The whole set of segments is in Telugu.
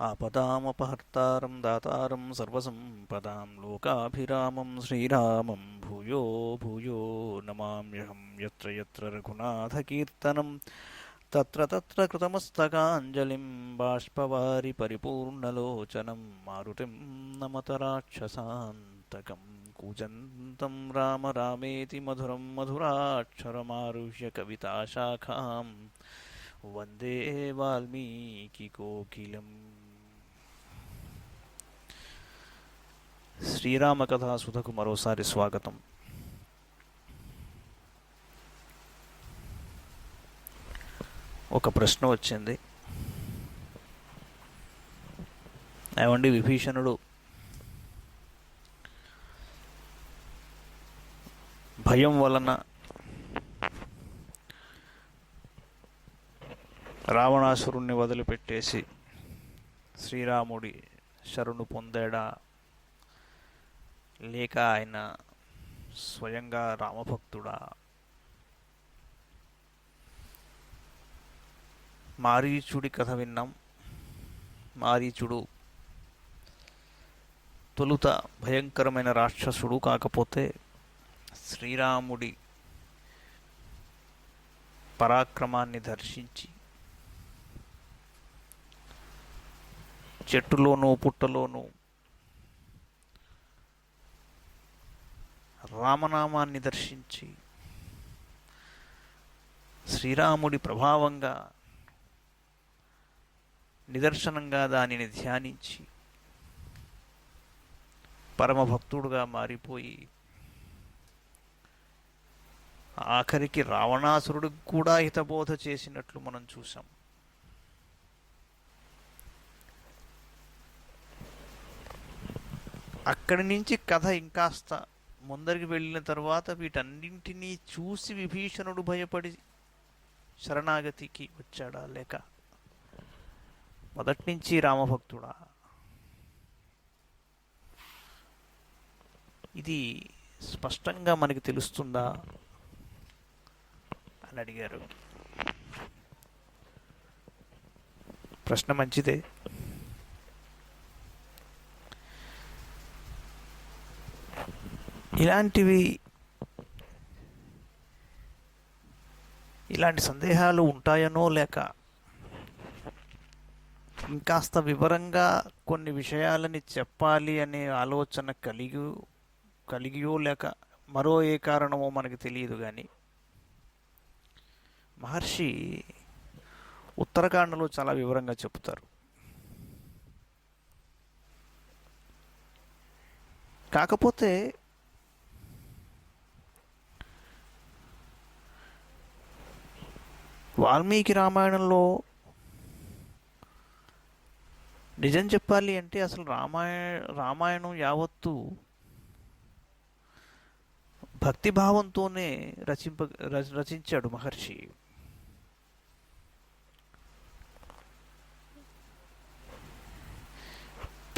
ఆపదామపహర్తారం దాతారం సర్వసంపదాం లోకాభిరామం శ్రీరామం భూయో భూయో నమామ్యహం యత్ర యత్ర రఘునాథకీర్తనం తత్ర తత్ర కృతమస్తకాంజలిం బాష్పవారి పరిపూర్ణలోచనం మారుతిం నమత రాక్షసాంతకం కూజంతం రామ రామేతి మధురం మధురాక్షరమారుహ్య కవితాశాఖాం వందే వాల్మీకికోకిలం. శ్రీరామకథా సుధకు మరోసారి స్వాగతం. ఒక ప్రశ్న వచ్చింది. ఏమండి, విభీషణుడు భయం వలన రావణాసురుణ్ణి వదిలిపెట్టేసి శ్రీరాముడి శరణు పొందాడా, లేక ఆయన స్వయంగా రామభక్తుడా? మారీచుడి కథ విన్నాం. మారీచుడు తొలుత భయంకరమైన రాక్షసుడు, కాకపోతే శ్రీరాముడి పరాక్రమాన్ని దర్శించి చెట్టులోనూ పుట్టలోనూ రామనామాన్ని దర్శించి శ్రీరాముడి ప్రభావంగా నిదర్శనంగా దానిని ధ్యానించి పరమభక్తుడుగా మారిపోయి ఆఖరికి రావణాసురుడికి కూడా హితబోధ చేసినట్లు మనం చూసాం. అక్కడి నుంచి కథ ఇంకాస్త ముందరికి వెళ్ళిన తర్వాత వీటన్నింటినీ చూసి విభీషణుడు భయపడి శరణాగతికి వచ్చాడా, లేక మొదటి నుంచి రామభక్తుడా? ఇది స్పష్టంగా మనకి తెలుస్తుందా అని అడిగారు. ప్రశ్న మంచిదే. ఇలాంటి సందేహాలు ఉంటాయనో, లేక ఇంకాస్త వివరంగా కొన్ని విషయాలని చెప్పాలి అనే ఆలోచన కలిగియో లేక మరో ఏ కారణమో మనకి తెలియదు. కానీ మహర్షి ఉత్తరకాండలో చాలా వివరంగా చెప్తారు. కాకపోతే వాల్మీకి రామాయణంలో నిజం చెప్పాలి అంటే అసలు రామాయణం యావత్తు భక్తిభావంతోనే రచించాడు మహర్షి.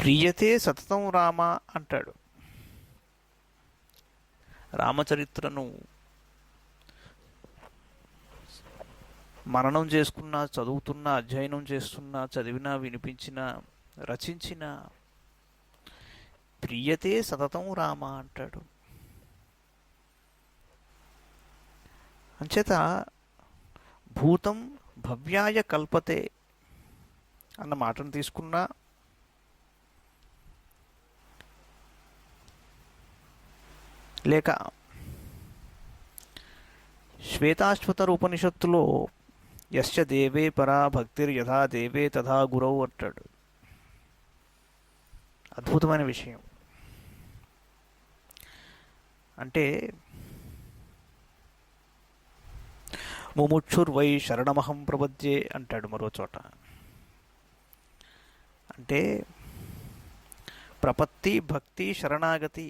ప్రియతే సతతం రామ అంటాడు. రామచరిత్రను మననం చేసుకున్నా, చదువుతున్నా, అధ్యయనం చేస్తున్నా, చదివినా, వినిపించినా, రచించిన ప్రియతే సతతం రామ అంటాడు. అంచేత భూతం భవ్యాయ కల్పతే అన్న మాటను తీసుకున్నా, లేక శ్వేతాశ్వతర ఉపనిషత్తులో యశ్చ దేవే పరా భక్తిర్ యథా దేవే తథా గురౌ అంటాడు. అద్భుతమైన విషయం. అంటే ముముక్షుర్వై శరణమహం ప్రపద్యే అంటాడు మరో చోట. అంటే ప్రపత్తి, భక్తి, శరణాగతి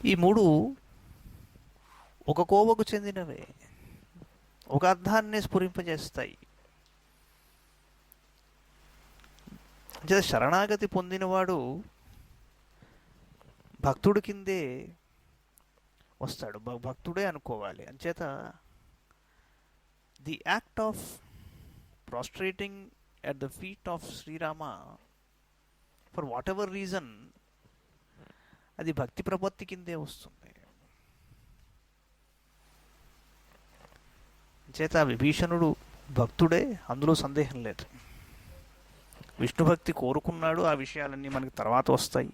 ఈ మూడు ఒక కోవకు చెందినవే, ఒక అర్థాన్ని స్ఫురింపజేస్తాయి. అంటే శరణాగతి పొందినవాడు భక్తుడి కిందే వస్తాడు, భక్తుడే అనుకోవాలి. అంచేత the act of prostrating at the feet of Shrirama for whatever reason అది భక్తి ప్రపత్తి కిందే వస్తుంది. చేత విభీషణుడు భక్తుడే, అందులో సందేహం లేదు. విష్ణు భక్తి కోరుకున్నాడు, ఆ విషయాలన్నీ మనకి తర్వాత వస్తాయి.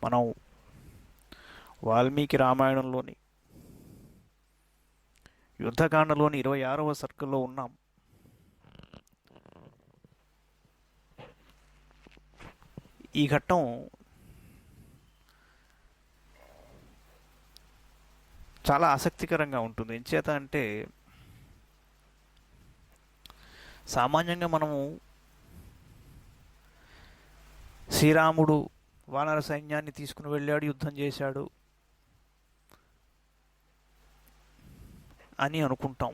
మనం వాల్మీకి రామాయణంలోని యుద్ధకాండలోని 26వ సర్కల్లో ఉన్నాం. ఈ ఘట్టం చాలా ఆసక్తికరంగా ఉంటుంది. ఎంచేత అంటే సామాన్యంగా మనము శ్రీరాముడు వానర సైన్యాన్ని తీసుకుని వెళ్ళాడు, యుద్ధం చేశాడు అని అనుకుంటాం.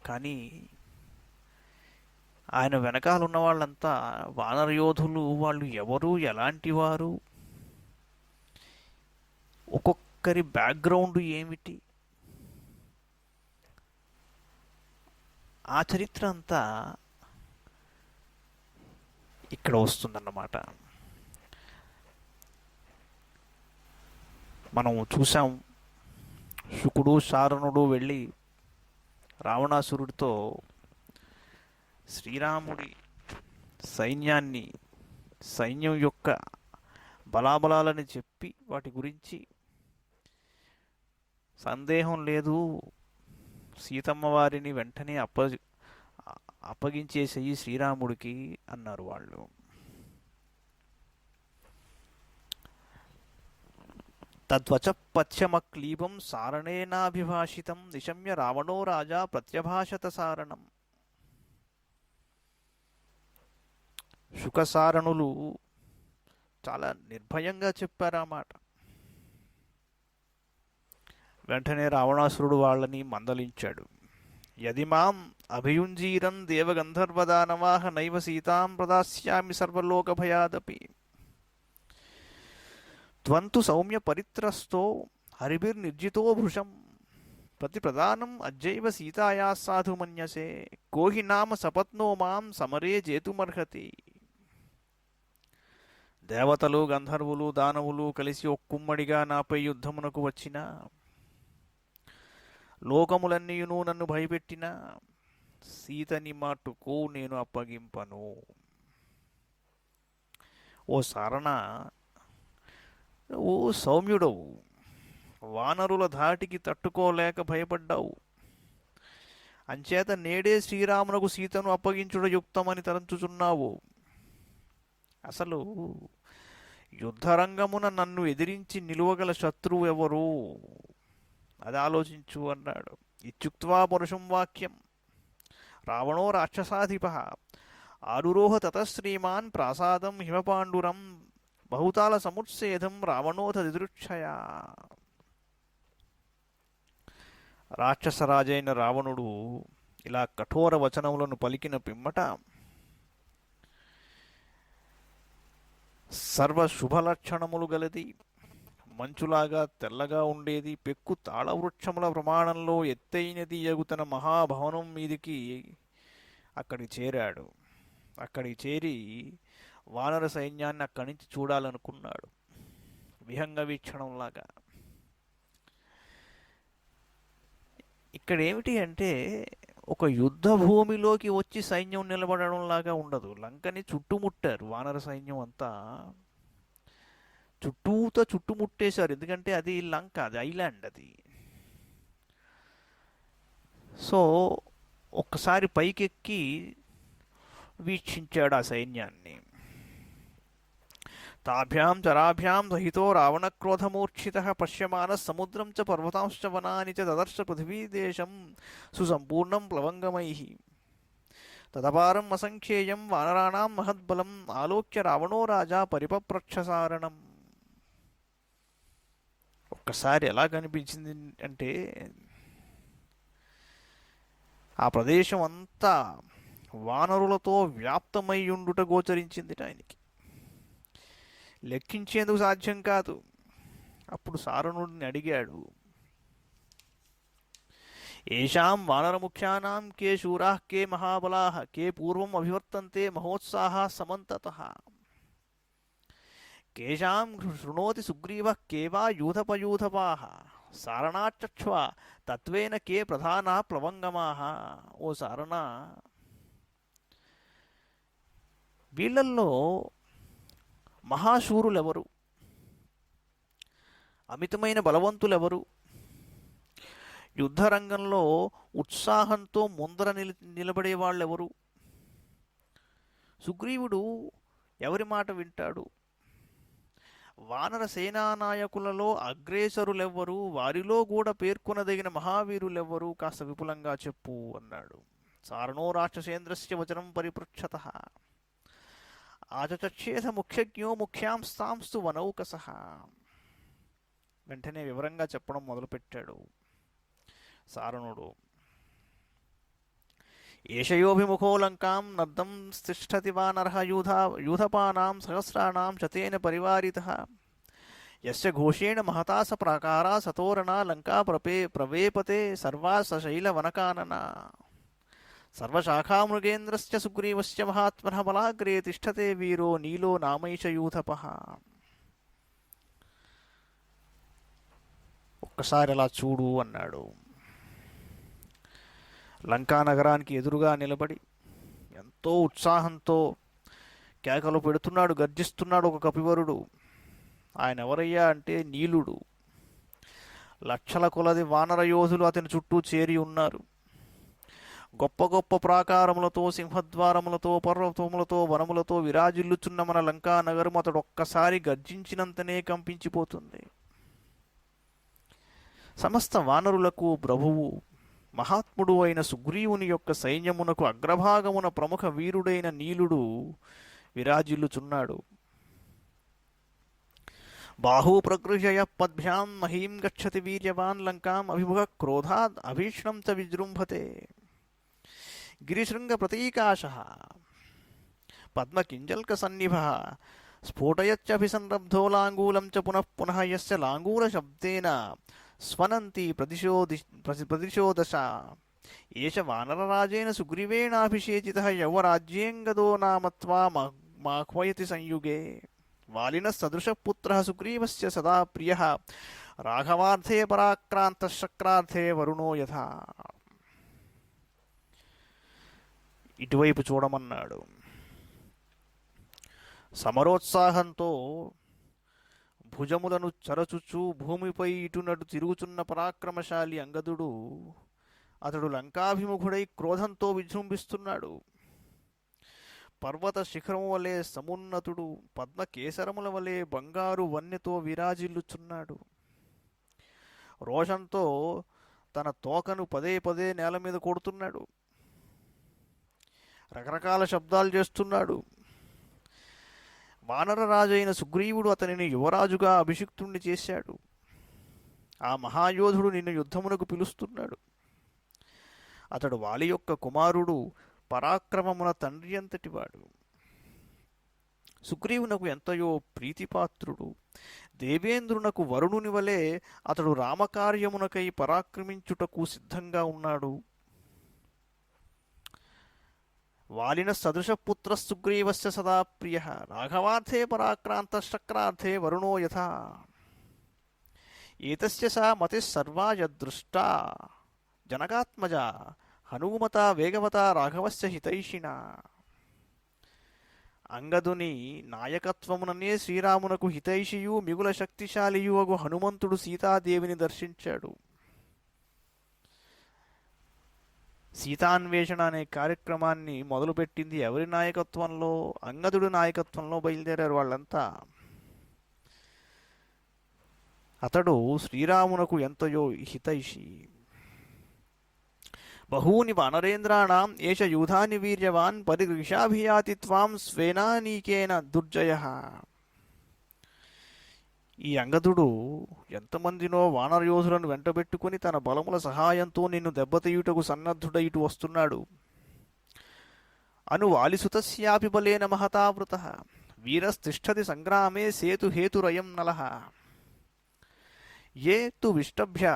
కానీ ఆయన వెనకాల ఉన్న వాళ్ళంతా వానర యోధులు. వాళ్ళు ఎవరు, ఎలాంటి వారు, ఒక్కొక్కరి బ్యాక్గ్రౌండ్ ఏమిటి, ఆ చరిత్ర అంతా ఇక్కడ వస్తుందన్నమాట. మనం చూసాం, శుకుడు శారణుడు వెళ్ళి రావణాసురుడితో శ్రీరాముడి సైన్యం యొక్క బలాబలాలని చెప్పి వాటి గురించి సందేహం లేదు, సీతమ్మ వారిని వెంటనే అప్పగించేసేయి శ్రీరాముడికి అన్నారు వాళ్ళు. తద్వచ పథ్యమక్లీబం సారణేనాభిభాషితం నిశమ్య రావణో రాజా ప్రత్యభాషత సారణం. శుకసారణులు చాలా నిర్భయంగా చెప్పారు ఆ మాట. వెంటనే రావణాసురుడు వాళ్ళని మందలించాడు. యదిమాం అభియుంజీరం దేవగంధర్వదానవాహ నైవ సీతాం ప్రదాస్యామి సర్వలోక భయాదపి. త్వంతు సౌమ్య పరిత్రస్తో హరిభిర్నిర్జితో భృశం ప్రతిప్రదానం అజ్జైవ సీతాయా సాధు మన్యసే కోహి నామ సపత్నో మాం సమరే జేతుమర్హతి. దేవతలు, గంధర్వులు, దానవులు కలిసి ఒక్కుమ్మడిగా నాపై యుద్ధమునకు వచ్చిన, లోకములన్నీయును నన్ను భయపెట్టిన సీతని మాటుకు నేను అప్పగింపను. ఓ సారణ, ఓ సౌమ్యుడవు, వానరుల ధాటికి తట్టుకోలేక భయపడ్డావు. అంచేత నేడే శ్రీరామునకు సీతను అప్పగించుట యుక్తమని తలంచుచున్నావు. అసలు యుద్ధరంగమున నన్ను ఎదిరించి నిలువగల శత్రువు ఎవరు, అది ఆలోచించు అన్నాడు. ఇత్యుక్త్వా పరుషం వాక్యం రావణో రాక్షసాధిప ఆరురోహ తతశ్రీమాన్ ప్రాసాదం హిమపాండురం బహుతాల సముత్సేదం రావణోథ దిదృక్షయా. రాక్షసరాజైన రావణుడు ఇలా కఠోర వచనములను పలికిన పిమ్మట సర్వ శుభలక్షణములు గలది, మంచులాగా తెల్లగా ఉండేది, పెక్కు తాళవృక్షముల ప్రమాణంలో ఎత్తైనది యగుతన మహాభవనం మీదికి అక్కడికి చేరాడు. అక్కడికి చేరి వానర సైన్యాన్ని అక్కడి నుంచి చూడాలనుకున్నాడు, విహంగ వీక్షణంలాగా. ఇక్కడ ఏమిటి అంటే, ఒక యుద్ధ భూమిలోకి వచ్చి సైన్యం నిలబడడం లాగా ఉండదు. లంకని చుట్టుముట్టారు వానర సైన్యం అంతా, చుట్టుముట్టేశారు. ఎందుకంటే అది లంక, అది ఐలాండ్ అది. సో ఒక్కసారి పైకెక్కి వీక్షించాడు ఆ సైన్యాన్ని. తాభ్యాం చరాభ్యాం సహితో రావణక్రోధమూర్ఛితః పశ్యమానः సముద్రం చ పర్వతాంశ్చ వనాని చ దదర్శ పృథివీదేశం సుసంపూర్ణం ప్లవంగమైః. తదపారం అసంఖ్యేయం వానరాణాం మహద్బలం ఆలోక్య రావణో రాజా పరిపప్రక్షసారణం. ఒక్కసారి ఎలా కనిపించింది అంటే, ఆ ప్రదేశం అంతా వానరులతో వ్యాప్తమై ఉండుట గోచరించింది ఆయనకి. లెక్కించేందుకు సాధ్యం కాదు. అప్పుడు సారణుడిని అడిగాడు, ఏషాం వానరముఖ్యానాం కే శూరాः కే మహాబలాः కే పూర్వం అభివర్తంతే మహోత్సాహాः సమంతతః కేషాం శృణోతి సుగ్రీవः కే వా యూథపయూథపాः సారణాచక్ష్వ తత్వేన కే ప్రధానా ప్లవంగమాః. ఓ సారణ, వీళ్ళల్లో మహాశూరులెవరు, అమితమైన బలవంతులెవరు, యుద్ధరంగంలో ఉత్సాహంతో ముందర నిలబడే వాళ్ళెవరు, సుగ్రీవుడు ఎవరి మాట వింటాడు, వానర సేనానాయకులలో అగ్రేసరులెవ్వరు, వారిలో కూడా పేర్కొనదగిన మహావీరులెవ్వరు, కాస్త విపులంగా చెప్పు అన్నాడు. సారణో రాక్షసేంద్రస్య వచనం పరిపృచ్ఛతః ఆచచచ్చేథ ముఖ్యజ్ఞో ముఖ్యాంస్తాంస్తు వనౌకసః. వెంటనే వివరంగా చెప్పడం మొదలుపెట్టాడు సారణుడు. ఏషయోభిముఖో లంకాం నర్దం తిష్టతి వానరః యూథపానాం సహస్రాణాం శతేన పరివారితః యస్య ఘోషేణ మహతా స ప్రాకారా సతోరణా లంకా ప్రవేపతే సర్వా సశైల వనకానన సర్వశాఖామృగేంద్రస్య సుగ్రీవస్య మహాత్మనః బలాగ్రే తిష్టతే వీరో నీలో నామైష యూథపః. ఒక్కసారి అలా చూడు అన్నాడు. లంకా నగరానికి ఎదురుగా నిలబడి ఎంతో ఉత్సాహంతో కేకలు పెడుతున్నాడు, గర్జిస్తున్నాడు ఒక కపివరుడు. ఆయన ఎవరయ్యా అంటే నీలుడు. లక్షల కొలది వానర యోధులు అతని చుట్టూ చేరి ఉన్నారు. గొప్ప గొప్ప ప్రాకారములతో, సింహద్వారములతో, పర్వతములతో, వనములతో విరాజిల్లుచున్న మన లంకా నగరం అతడు ఒక్కసారి గర్జించినంతనే కంపించిపోతుంది. సమస్త వానరులకు ప్రభువు, మహాత్ముడు అయిన సుగ్రీవుని యొక్క సైన్యమునకు అగ్రభాగమున ప్రముఖ వీరుడైన నీలుడు విరాజిల్లుచున్నాడు. బాహూ ప్రగృహ్య పద్భ్యాం మహీం గచ్చతి వీర్యవాన్ లంకాం అభిముఖ క్రోధాద్ అభీష్ణం చ విజృంభతే గిరిశృంగ ప్రతీకాశః పద్మకింజల్క సన్నిభః స్ఫోటయచ్చభిసంరబ్ధో లాంగూలం చ పునః పునః యస్య లాంగూల శబ్దేన స్వనంతి ప్రదిశో దశ ఏష వానరరాజేన సుగ్రీవేణాభిషేచితః యౌవరాజ్యేంగదో నామత్వా మాహ్వయతి సంయుగే వాలినః సదృశః పుత్రః సుగ్రీవస్య సదా ప్రియః రాఘవార్థే పరాక్రాంతః శక్రార్థే వరుణో యథా. ఇటువైపు చూడమన్నాడు. సమరోత్సాహంతో భుజములను చరచుచూ భూమిపై ఇటునటు తిరుగుచున్న పరాక్రమశాలి అంగదుడు, అతడు లంకాభిముఖుడై క్రోధంతో విజృంభిస్తున్నాడు. పర్వత శిఖరము వలె సమున్నతుడు, పద్మకేసరముల వలె బంగారు వన్నెతో విరాజిల్లుచున్నాడు. రోషంతో తన తోకను పదే పదే నేల మీద కొడుతున్నాడు. రకరకాల శబ్దాలు చేస్తున్నాడు. వానరరాజైన సుగ్రీవుడు అతనిని యువరాజుగా అభిషిక్తుణ్ణి చేశాడు. ఆ మహాయోధుడు నిన్ను యుద్ధమునకు పిలుస్తున్నాడు. అతడు వాలి యొక్క కుమారుడు, పరాక్రమమున తండ్రి అంతటివాడు. సుగ్రీవునకు ఎంతయో ప్రీతిపాత్రుడు. దేవేంద్రునకు వరుణుని వలె అతడు రామకార్యమునకై పరాక్రమించుటకు సిద్ధంగా ఉన్నాడు. వాలినః సదృశః పుత్రః సుగ్రీవస్య సదా ప్రియః రాఘవార్థే పరాక్రాంతః శక్రార్థే వరుణో యథా ఏతస్య సా మతిః సర్వా యద్దృష్టా జనకాత్మజా హనుమతా వేగవతా రాఘవస్య హితైషిణా. అంగదుని నాయకత్వముననే శ్రీరామునకు హితైషియు మిగుల శక్తిశాలియు అగు హనుమంతుడు సీతాదేవిని దర్శించాడు. సీతాన్వేషణ అనే కార్యక్రమాన్ని మొదలుపెట్టింది ఎవరి నాయకత్వంలో? అంగదుడి నాయకత్వంలో బయలుదేరారు వాళ్ళంతా. అతడు శ్రీరామునకు ఎంతయో హితైషి. బహూని వానరేంద్రాణం ఏష యూధాని వీర్యవాన్ పరిగృషాభియాతి త్వాం స్వేనానీకేన దుర్జయః. ఈ అంగదుడు ఎంతమందినో వానరయోధులను వెంటబెట్టుకుని తన బలముల సహాయంతో నిన్ను దెబ్బతీయుటకు సన్నద్ధుడై ఇటు వస్తున్నాడు. అను వాలిసుతస్యాపి బలేన మహతావృతః వీరస్తిష్టతి సంగ్రామే సేతు హేతురయం నలః. ఏ తు విష్టభ్య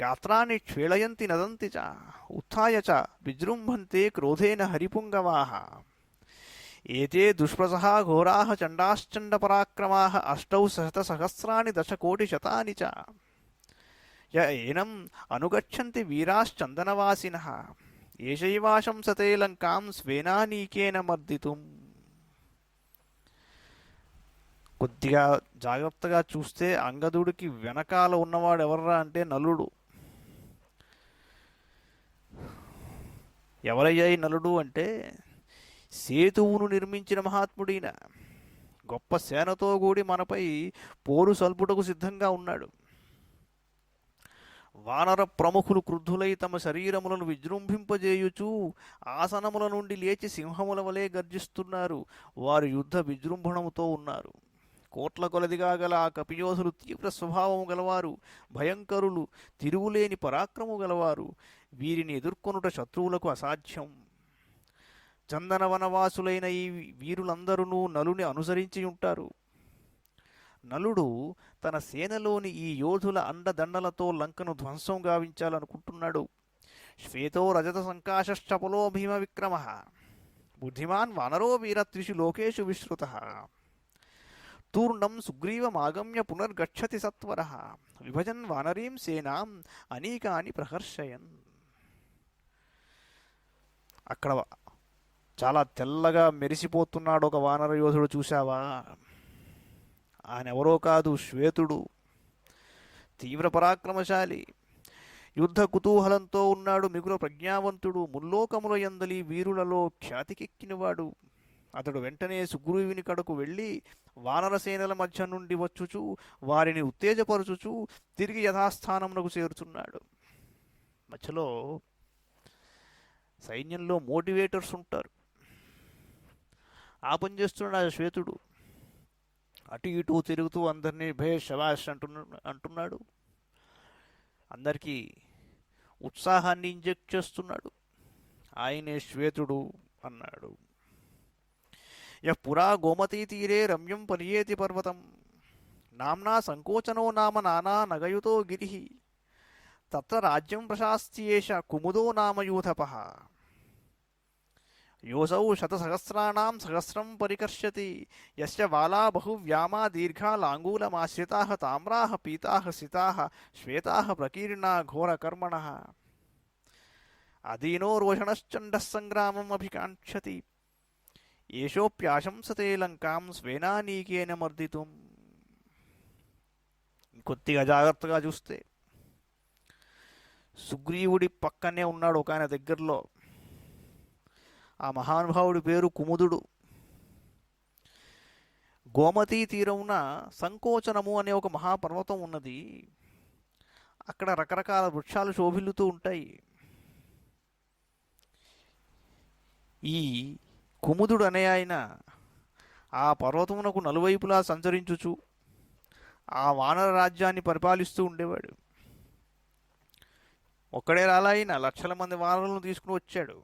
గాత్రాన్ని క్షీళయంతి నదంతి చ ఉత్థాయ చ విజృంభంతే క్రోధేన హరిపుంగవాః ఏతే దుష్ప్రసహ ఘోరాः చండాశ్చండపరాక్రమాः అష్టౌ శతసహస్రాణి దశకోటిశతాని చ య ఏనం అనుగచ్చంతి వీరాశ్చందనవాసినః ఏషైవాశంసతే లంకాం స్వేనానీకేన మర్దితుం. కొద్దిగా జాగ్రత్తగా చూస్తే అంగదుడికి వెనకాల ఉన్నవాడు ఎవర్రా అంటే నలుడు. ఎవరయ్యా ఈ నలుడు అంటే సేతువును నిర్మించిన మహాత్ముడైన గొప్ప సేనతో కూడి మనపై పోరు సల్పుటకు సిద్ధంగా ఉన్నాడు. వానర ప్రముఖులు క్రుద్ధులై తమ శరీరములను విజృంభింపజేయుచూ ఆసనముల నుండి లేచి సింహముల వలె గర్జిస్తున్నారు. వారు యుద్ధ విజృంభణముతో ఉన్నారు. కోట్ల కొలదిగా గల ఆ కపియోధులు తీవ్ర స్వభావము గలవారు, భయంకరులు, తిరుగులేని పరాక్రము గలవారు. వీరిని ఎదుర్కొనుట శత్రువులకు అసాధ్యం. చందనవనవాసులైన ఈ వీరులందరూ నలుని అనుసరించి ఉంటారు. నలుడు తన సేనలోని ఈ యోధుల అండదండలతో లంకను ధ్వంసం గావించాలనుకుంటున్నాడు. శ్వేతో రజత సంకాశశ్చపలో భీమ విక్రమ బుద్ధిమాన్ వానరో వీరత్రిషు లోకేషు విశ్రుత తూర్ణం సుగ్రీవమాగమ్య పునర్గచ్చతి సత్వర విభజన్ వానరీం సేనాం అనేకాని ప్రహర్షయన్. అక్కడ చాలా తెల్లగా మెరిసిపోతున్నాడు ఒక వానర యోధుడు, చూశావా? ఆయన ఎవరో కాదు, శ్వేతుడు. తీవ్ర పరాక్రమశాలి, యుద్ధ కుతూహలంతో ఉన్నాడు, మిగుల ప్రజ్ఞావంతుడు, ముల్లోకముల యందలి వీరులలో ఖ్యాతికెక్కినవాడు. అతడు వెంటనే సుగ్రీవుని కడకు వెళ్ళి వానరసేనల మధ్య నుండి వచ్చుచు వారిని ఉత్తేజపరచుచు తిరిగి యథాస్థానమునకు చేరుతున్నాడు. మధ్యలో సైన్యంలో మోటివేటర్స్ ఉంటారు. ఆ పని చేస్తున్నాడు శ్వేతుడు. అటు ఇటు తిరుగుతూ అందరినీ భేష్ శబాష్ అంటున్నాడు. అందరికీ ఉత్సాహాన్ని ఇంజెక్ట్ చేస్తున్నాడు. ఆయనే శ్వేతుడు అన్నాడు. యః పురా గోమతీ తీరే రమ్యం పర్యేతి పర్వతం నామ్నా సంకోచనో నామ నానా నగయుతో గిరిః తత్ర రాజ్యం ప్రశాస్త్యేష కుముదో నామ యూథపః యోసౌ శతసహస్రాణాం సహస్రం పరికర్షతి యస్య బాలా బహువ్యామా దీర్ఘా లాంగూలమాశ్రితాః తామ్రాః పీతాః సితాః శ్వేతాః ప్రకీర్ణా ఘోరకర్మణః అదీనో రోషణశ్చండః సంగ్రామం అభికాంక్షతి ఏషోప్యాశంసతే లంకాం స్వేనానీకేన మర్దితుం. కొద్దిగా జాగ్రత్తగా చూస్తే సుగ్రీవుడి పక్కనే ఉన్నాడు ఒక ఆయన దగ్గరలో. ఆ మహానుభావుడి పేరు కుముదుడు. గోమతీ తీరమున సంకోచనము అనే ఒక మహాపర్వతం ఉన్నది. అక్కడ రకరకాల వృక్షాలు శోభిల్లుతూ ఉంటాయి. ఈ కుముదుడు అనే ఆయన ఆ పర్వతమునకు నలువైపులా సంచరించుచు ఆ వానర రాజ్యాన్ని పరిపాలిస్తూ ఉండేవాడు. ఒక్కడే రాలా, ఆయన లక్షల మంది వానరులను తీసుకుని వచ్చాడు.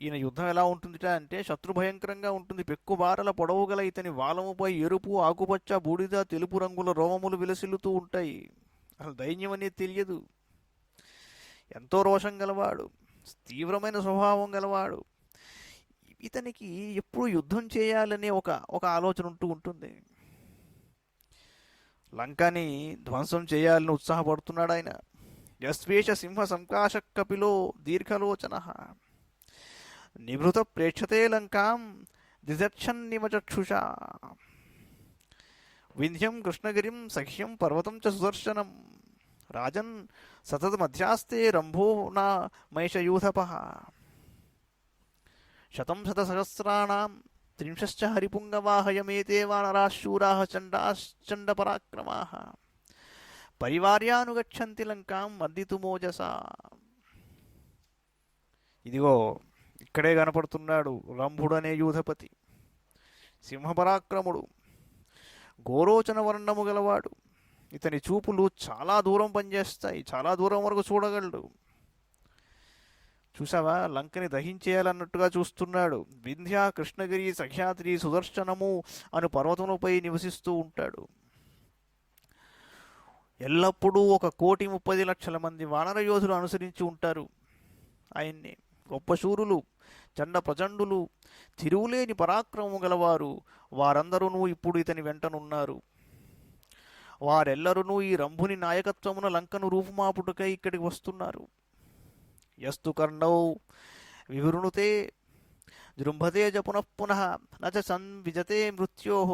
ఈయన యుద్ధం ఎలా ఉంటుందిట అంటే శత్రుభయంకరంగా ఉంటుంది. పెక్కుబారల పొడవు గల ఇతని వాలముపై ఎరుపు, ఆకుపచ్చ, బూడిద, తెలుపు రంగుల రోమములు విలసిల్లుతూ ఉంటాయి. అసలు దైన్యం అనేది తెలియదు. ఎంతో రోషం గలవాడు, తీవ్రమైన స్వభావం గలవాడు. ఇతనికి ఎప్పుడు యుద్ధం చేయాలనే ఒక ఆలోచన ఉంటూ ఉంటుంది. లంకని ధ్వంసం చేయాలని ఉత్సాహపడుతున్నాడు ఆయన. యస్వేష సింహ సంకాశ కపిలో దీర్ఘలోచన నిభృత ప్రేక్షతే లంకాం దిదర్శన్నిమచక్షుషా వింధ్యం కృష్ణగిరిం సఖ్యం పర్వతం చ సుదర్శనం రాజన్ సతత మధ్యాస్తే రంభో నా మైషయూథపః శతం శతసహస్రాణాం త్రింశశ్చ హరిపుంగవాః యమేతే వానరాः శూరాः చండాశ్చండపరాక్రమాः పరివార్యానుగచ్చంతి లంకాం మర్దితుమోజసా. ఇదిగో ఇక్కడే కనపడుతున్నాడు రంభుడనే యూధపతి. సింహపరాక్రముడు, గోరోచన వర్ణము గలవాడు. ఇతని చూపులు చాలా దూరం పనిచేస్తాయి, చాలా దూరం వరకు చూడగలడు. చూసావా, లంకని దహించేయాలన్నట్టుగా చూస్తున్నాడు. వింధ్య, కృష్ణగిరి, సఖ్యాద్రి, సుదర్శనము అను పర్వతములపై నివసిస్తూ ఉంటాడు. ఎల్లప్పుడూ 1,30,00,000 మంది వానర యోధులు అనుసరించి ఉంటారు ఆయన్ని. గొప్ప శూరులు, చండ ప్రచండులు, తిరుగులేని పరాక్రమము గలవారు వారందరూ ఇప్పుడు ఇతని వెంటనున్నారు. వారెల్లరూ ఈ రంభుని నాయకత్వమున లంకను రూపుమాపుటకై ఇక్కడికి వస్తున్నారు. యస్తు కర్ణౌ వివృణుతే జృంభతే చ పునఃపునః నచ సంవిజతే మృత్యోః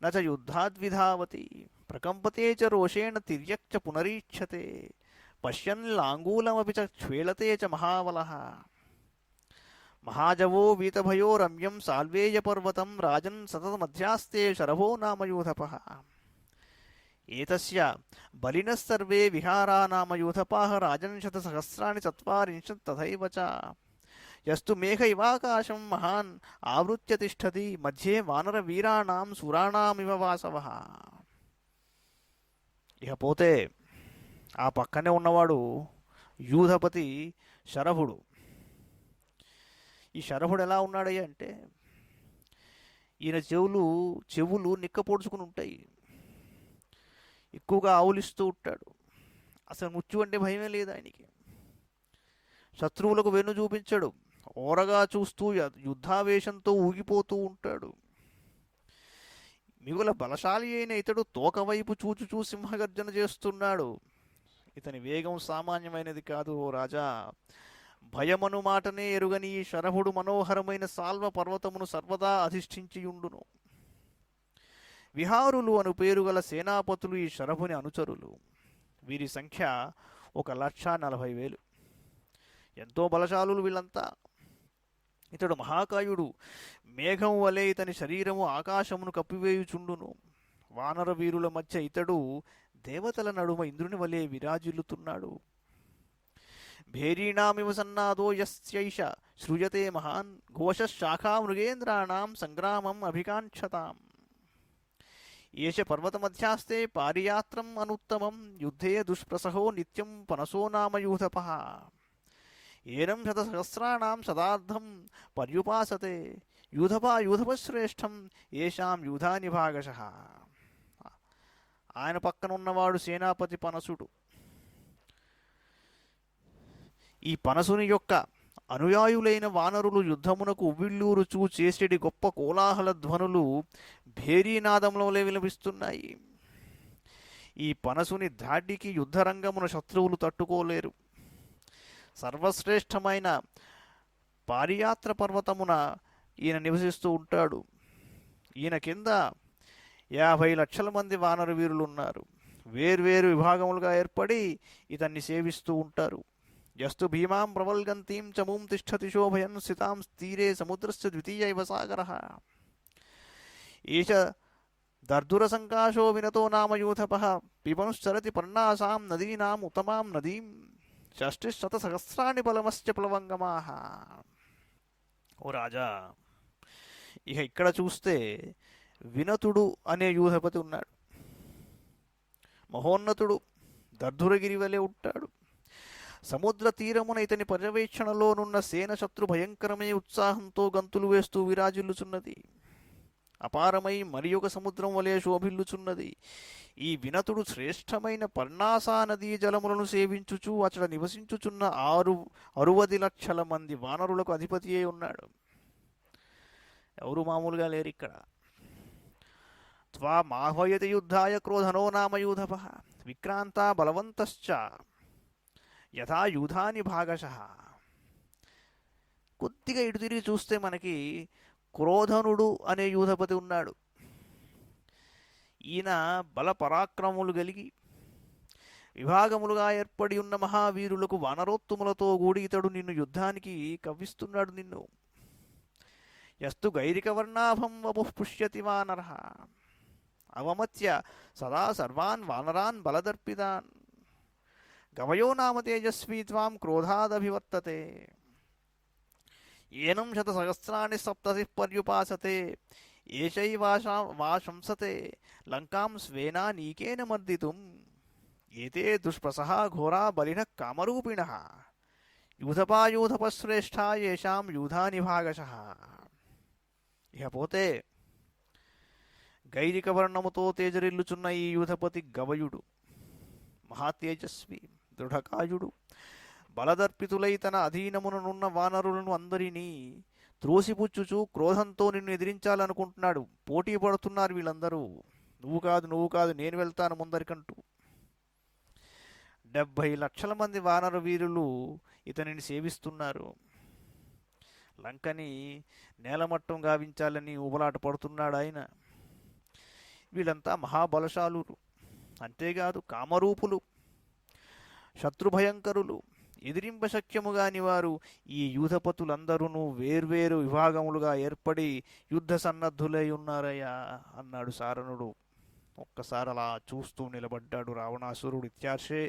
నచ యుద్ధాద్విధావతి ప్రకంపతే చ రోషేణ తిర్యక్ చ పునరీక్షతే పశ్యన్ లాంగూలమపి చ క్షేళతే చ మహాబలః మహాజవో వీతభయో రమ్యం సాల్వేయ పర్వతం రాజన్ సతతమధ్యాస్తే శరభో నామయూథపః ఏతస్య బలినః సర్వే విహారా నామయూథపాః రాజన్ శతసహస్రాణి చత్వారింశత్ తథైవ చ యస్తు మేఘ ఇవాకాశం మహాన్ ఆవృత్య తిష్టతి మధ్యే వానర వీరాణాం సురాణామివ వాసవః. ఇకపోతే ఆ పక్కనే ఉన్నవాడు యూధపతి శరభుడు. ఈ శరభుడు ఎలా ఉన్నాడయ్య అంటే, ఈయన చెవులు నిక్కపొడుచుకుని ఉంటాయి, ఎక్కువగా ఆవులిస్తూ ఉంటాడు. అసలు మృత్యు అంటే భయమే లేదు ఆయనకి. శత్రువులకు వెన్ను చూపించడు, ఓరగా చూస్తూ యుద్ధావేశంతో ఊగిపోతూ ఉంటాడు. మిగుల బలశాలి అయిన ఇతడు తోకవైపు చూచుచూ సింహగర్జన చేస్తున్నాడు. ఇతని వేగం సామాన్యమైనది కాదు ఓ రాజా. భయమను మాటనే ఎరుగని ఈ శరభుడు మనోహరమైన సాల్వ పర్వతమును సర్వదా అధిష్ఠించియుండును. విహారులు అను పేరు గల సేనాపతులు ఈ శరభుని అనుచరులు. వీరి సంఖ్య 1,40,000. ఎంతో బలశాలులు వీళ్ళంతా. ఇతడు మహాకాయుడు. మేఘం వలె ఇతని శరీరము ఆకాశమును కప్పివేయుచుండును. వానర వీరుల మధ్య ఇతడు దేవతల నడుమ ఇంద్రుని వలె విరాజిల్లుతున్నాడు. భేరీణామివ సన్నాదో యస్యైష సృజతే మహాన్ ఘోషశాఖా మృగేంద్రాణాం సంగ్రామం అభికాంక్షతాం. ఏష పర్వతమధ్యాస్తే పారియాత్రం అనుత్తమం యుద్ధే దుష్ప్రసహో నిత్యం పనసో నామ యూథపః. ఏనం శతసహస్రాణాం శతార్థం పర్యుపాసతే యూథపశ్రేష్టం ఏషాం యూధాని భాగశః. ఆయన పక్కన ఉన్నవాడు సేనాపతి పనసుడు. ఈ పనసుని యొక్క అనుయాయులైన వానరులు యుద్ధమునకు ఉవ్విళ్ళూరుచూ చేసేటి గొప్ప కోలాహల ధ్వనులు భేరీనాదంలో విలపిస్తున్నాయి. ఈ పనసుని ధాటికి యుద్ధరంగమున శత్రువులు తట్టుకోలేరు. సర్వశ్రేష్టమైన పారియాత్ర పర్వతమున ఈయన నివసిస్తూ ఉంటాడు. ఈయన కింద 50,00,000 మంది వానర వీరులు ఉన్నారు. వేర్వేరు విభాగములుగా ఏర్పడి ఇతన్ని సేవిస్తూ ఉంటారు. యస్తు భీమాం ప్రవల్గంతీం చమూం తిష్టతి శోభయన్ స్థితాం తీరే సముద్రస్య ద్వితీయ ఇవ సాగరః. ఈశ దర్దుర సంకాశో వినతో నామ యూథపః పిబంశ్చరతి పర్ణాసాం నదీనాం ఉత్తమాం నదీం షష్టిశతసహస్రాణి బలమశ్చ ప్లవంగమాః. ఓ రాజా, ఇక ఇక్కడ చూస్తే వినతుడు అనే యూథపతి ఉన్నాడు. మహోన్నతుడు, దర్ధురగిరి వలె ఉంటాడు. సముద్ర తీరమున ఇతని పర్యవేక్షణలోనున్న సేన శత్రు భయంకరమే ఉత్సాహంతో గంతులు వేస్తూ విరాజిల్లుచున్నది. అపారమై మరి ఒక సముద్రం వలె శోభిల్లుచున్నది. ఈ వినతుడు శ్రేష్టమైన పర్ణాసా నదీ జలములను సేవించుచు అచట నివసించుచున్న 60,00,000 మంది వానరులకు అధిపతి అయి ఉన్నాడు. ఎవరు మామూలుగా లేరు ఇక్కడ. త్వామాహ్వయతి యుద్ధాయ క్రోధనో నామ యూథపః విక్రాంతా బలవంతశ్చ యథా యూధాని భాగశః. కొద్దిగా ఇటు తిరిగి చూస్తే మనకి క్రోధనుడు అనే యూథపతి ఉన్నాడు. ఈయన బల పరాక్రమములు కలిగి విభాగములుగా ఏర్పడి ఉన్న మహావీరులకు వానరోత్తములతో కూడి ఇతడు నిన్ను యుద్ధానికి కవ్విస్తున్నాడు. నిన్ను యస్తు గైరికవర్ణాభం వపుః పుష్యతి వానరః అవమత్య సదా సర్వాన్ వానరాన్ బలదర్పితాన్ గవయో నామ తేజస్వీ త్వాం క్రోధాదభివర్తతే ఏనం శతసహస్రాణి సప్తతిః పర్యుపాసతే ఏషైవాశంసతే లంకాం స్వేనా నీకేన మర్దితుం ఏతే దుష్ప్రసహ ఘోరా బలినః కామరూపిణః యూథపాయూథపశ్రేష్టా యేషాం యూధాని భాగశః. ఇకపోతే గైరిక వర్ణముతో తేజరిల్లుచున్న ఈ యూథపతి గవయుడు. మహాతేజస్వి, దృఢకాయుడు, బలదర్పితులై తన అధీనముననున్న వానరులను అందరినీ త్రోసిపుచ్చుచూ క్రోధంతో నిన్ను ఎదిరించాలనుకుంటున్నాడు. పోటీ పడుతున్నారు వీళ్ళందరూ. నువ్వు కాదు, నువ్వు కాదు, నేను వెళ్తాను ముందరికంటూ. 70 లక్షల మంది వానర వీరులు ఇతనిని సేవిస్తున్నారు. లంకని నేలమట్టం గావించాలని ఊబలాట పడుతున్నాడు ఆయన. వీళ్ళంతా మహాబలశాలురు, అంతేకాదు కామరూపులు, శత్రుభయంకరులు, ఎదిరింప శక్యముగాని వారు. ఈ యూధపతులందరూ వేర్వేరు విభాగములుగా ఏర్పడి యుద్ధ సన్నద్ధులై ఉన్నారయ్యా అన్నాడు సారణుడు. ఒక్కసారి అలా చూస్తూ నిలబడ్డాడు రావణాసురుడు. ఇత్యార్షే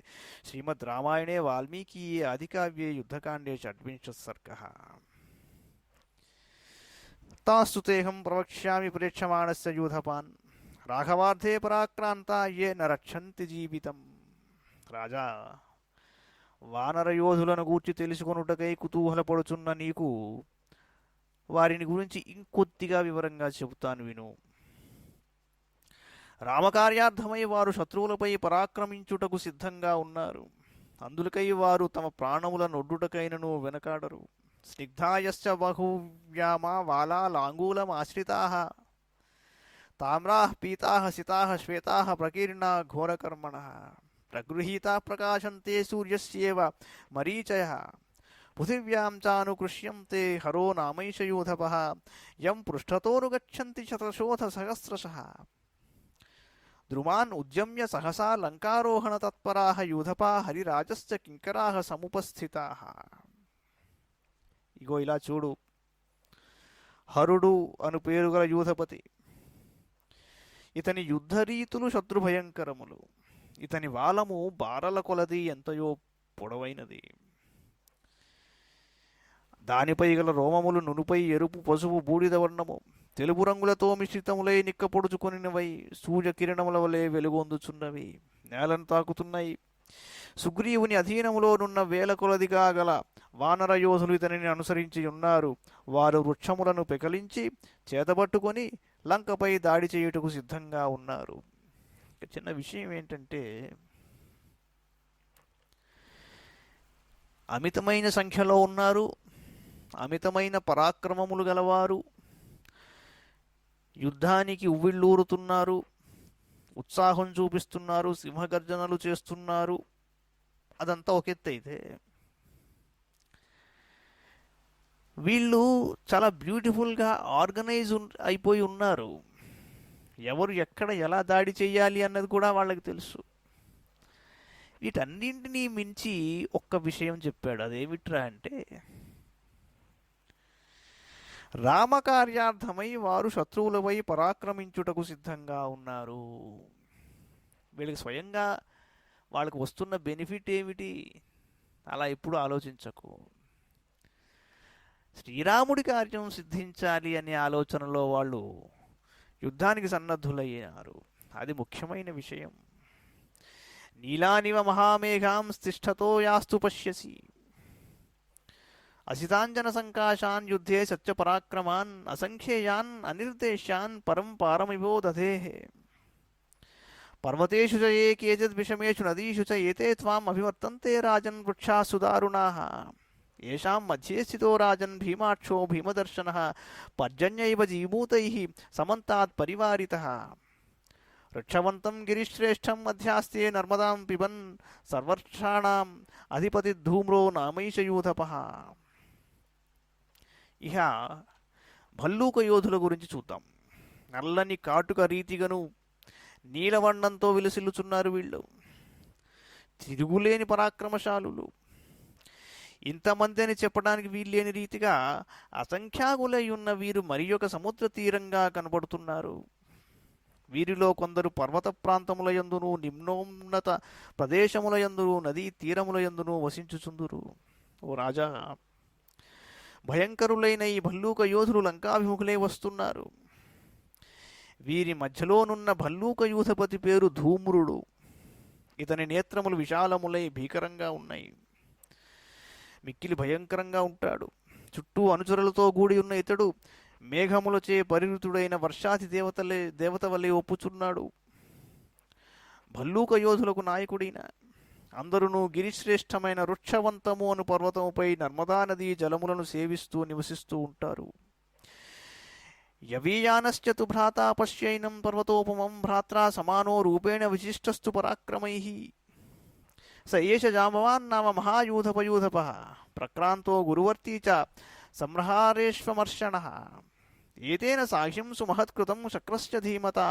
శ్రీమద్ రామాయణే వాల్మీకి ఆదికావ్యే యుద్ధకాండే షడ్వింశः సర్గः. తాస్తు తేహం ప్రవక్ష్యామి ప్రేక్షమాణస్య యూధపాన్ రాఘవార్థే పరాక్రాంతా యే న రక్షంతి జీవితం. రాజా, వానరయోధులను గూర్చి తెలుసుకొనుటకై కుతూహలపడుచున్న నీకు వారిని గురించి ఇంకొద్దిగా వివరంగా చెబుతాను విను. రామకార్యార్థమై వారు శత్రువులపై పరాక్రమించుటకు సిద్ధంగా ఉన్నారు. అందులకై వారు తమ ప్రాణముల నొడ్డుటకైనను వెనకాడరు. స్నిగ్ధాయశ్చ బహువ్యామా వాలా లాంగూలమాశ్రితాః తామ్రాః పీతాః సితాః శ్వేతాః ప్రకీర్ణా ఘోరకర్మణః ప్రగృహీతాః ప్రకాశంతే సూర్యస్యేవ మరీచయః పృథివ్యాం చానుకృష్యంతే హరో నామైషయూధపః యం పృష్ఠతోనుగచ్చంతి శతశోథ సహస్రశః ద్రుమాన్ ఉద్యమ్య సహసా లంకారోహణ తత్పరాః యూధపా హరిరాజశ్చ కింకరాః సముపస్థితాః. ఇగో ఇలా చూడు, హరుడు అను పేరు గల యూధపతి. ఇతని యుద్ధరీతులు శత్రుభయంకరములు. ఇతని వాలము బారల కొలది ఎంతయో పొడవైనది. దానిపై గల రోమములు నునుపై ఎరుపు, పసుపు, బూడిద వర్ణము, తెలుపు రంగులతో మిశ్రితములై నిక్కపొడుచుకొనినవై సూర్యకిరణముల వలె వెలుగొందుచున్నవి. నేలను తాకుతున్నాయి. సుగ్రీవుని అధీనములోనున్న వేల కొలదిగా గల వానర యోధులు ఇతనిని అనుసరించి ఉన్నారు. వారు వృక్షములను పెకలించి చేతబట్టుకొని లంకపై దాడి చేయుటకు సిద్ధంగా ఉన్నారు. చిన్న విషయం ఏంటంటే, అమితమైన సంఖ్యలో ఉన్నారు, అమితమైన పరాక్రమములు గలవారు, యుద్ధానికి ఉవ్విళ్ళూరుతున్నారు, ఉత్సాహం చూపిస్తున్నారు, సింహగర్జనలు చేస్తున్నారు. అదంతా ఒక ఎత్తు అయితే, వీళ్ళు చాలా బ్యూటిఫుల్గా ఆర్గనైజ్ అయిపోయి ఉన్నారు. ఎవరు ఎక్కడ ఎలా దాడి చేయాలి అన్నది కూడా వాళ్ళకి తెలుసు. వీటన్నింటినీ మించి ఒక్క విషయం చెప్పాడు. అదేమిట్రా అంటే, రామకార్యార్థమై వారు శత్రువులపై పరాక్రమించుటకు సిద్ధంగా ఉన్నారు. వీళ్ళకి స్వయంగా వాళ్ళకు వస్తున్న బెనిఫిట్ ఏమిటి అలా ఎప్పుడు ఆలోచించకు. శ్రీరాముడి కార్యం సిద్ధించాలి అనే ఆలోచనలో వాళ్ళు యుద్ధానికి సన్నద్ధులయ్యారు. అది ముఖ్యమైన విషయం. నీలానివ మహామేఘాం తిష్టతో యాస్తు పశ్యసి అసితాంజన సంకాశాన్ యుద్ధే సత్యపరాక్రమాన్ అసంఖ్యేయాన్ అనిర్దేశాన్ పరం పారమివో దధేహే పర్వతేషు చ ఏ కేచిద్ విషమేషు నదీషు చ ఏతే త్వాం అభివర్తంతే రాజన్ వృక్షాస్సు దారుణాః ఏషాం మధ్యే స్థితో రాజన్ భీమాక్షో భీమదర్శనః పర్జన్యైవ జీమూతైః సమంతాత్ పరివారితః వృక్షవంతం గిరిశ్రేష్టం మధ్యాస్తే నర్మదాం పిబన్ సర్వర్షాణాం అధిపతి ధూమ్రో నామైషయూధపః. ఇహ భల్లూక యోధుల గురించి చూద్దాం. నల్లని కాటుక రీతిగను నీలవర్ణంతో విలసిల్లుచున్నారు వీళ్ళు. తిరుగులేని పరాక్రమశాలులు. ఇంతమంది అని చెప్పడానికి వీల్లేని రీతిగా అసంఖ్యాకులై ఉన్న వీరు మరి ఒక సముద్ర తీరంగా కనబడుతున్నారు. వీరిలో కొందరు పర్వత ప్రాంతముల యందును నిమ్నోన్నత ప్రదేశముల యందును నదీ తీరముల యందును వసించుచుందురు. ఓ రాజా, భయంకరులైన ఈ భల్లూక యోధులు లంకాభిముఖులై వస్తున్నారు. వీరి మధ్యలోనున్న భల్లూక యూధపతి పేరు ధూమ్రుడు. ఇతని నేత్రములు విశాలములై భీకరంగా ఉన్నాయి. మిక్కిలి భయంకరంగా ఉంటాడు. చుట్టూ అనుచరులతో కూడి ఉన్న ఇతడు మేఘములచే పరివృతుడైన వర్షాతి దేవత వలె ఒప్పుచున్నాడు. భల్లూక యోధులకు నాయకుడైన అందరును గిరిశ్రేష్టమైన వృక్షవంతము అను పర్వతముపై నర్మదా నదీ జలములను సేవిస్తూ నివసిస్తూ ఉంటారు. యవీయానశ్చ తు భ్రాతా పశ్యైనం పర్వతోపమం భ్రాత్రా సమానో రూపేణ విశిష్టస్తు పరాక్రమైః స ఏష జాంబవాన్ నామ మహాయూధపయూధపః ప్రక్రాంతో గురువర్తీ చ సంహారేష్వమర్షణః ఏతేన సాక్ష్యం సుమహత్కృతం శక్రశ్చ ధీమతా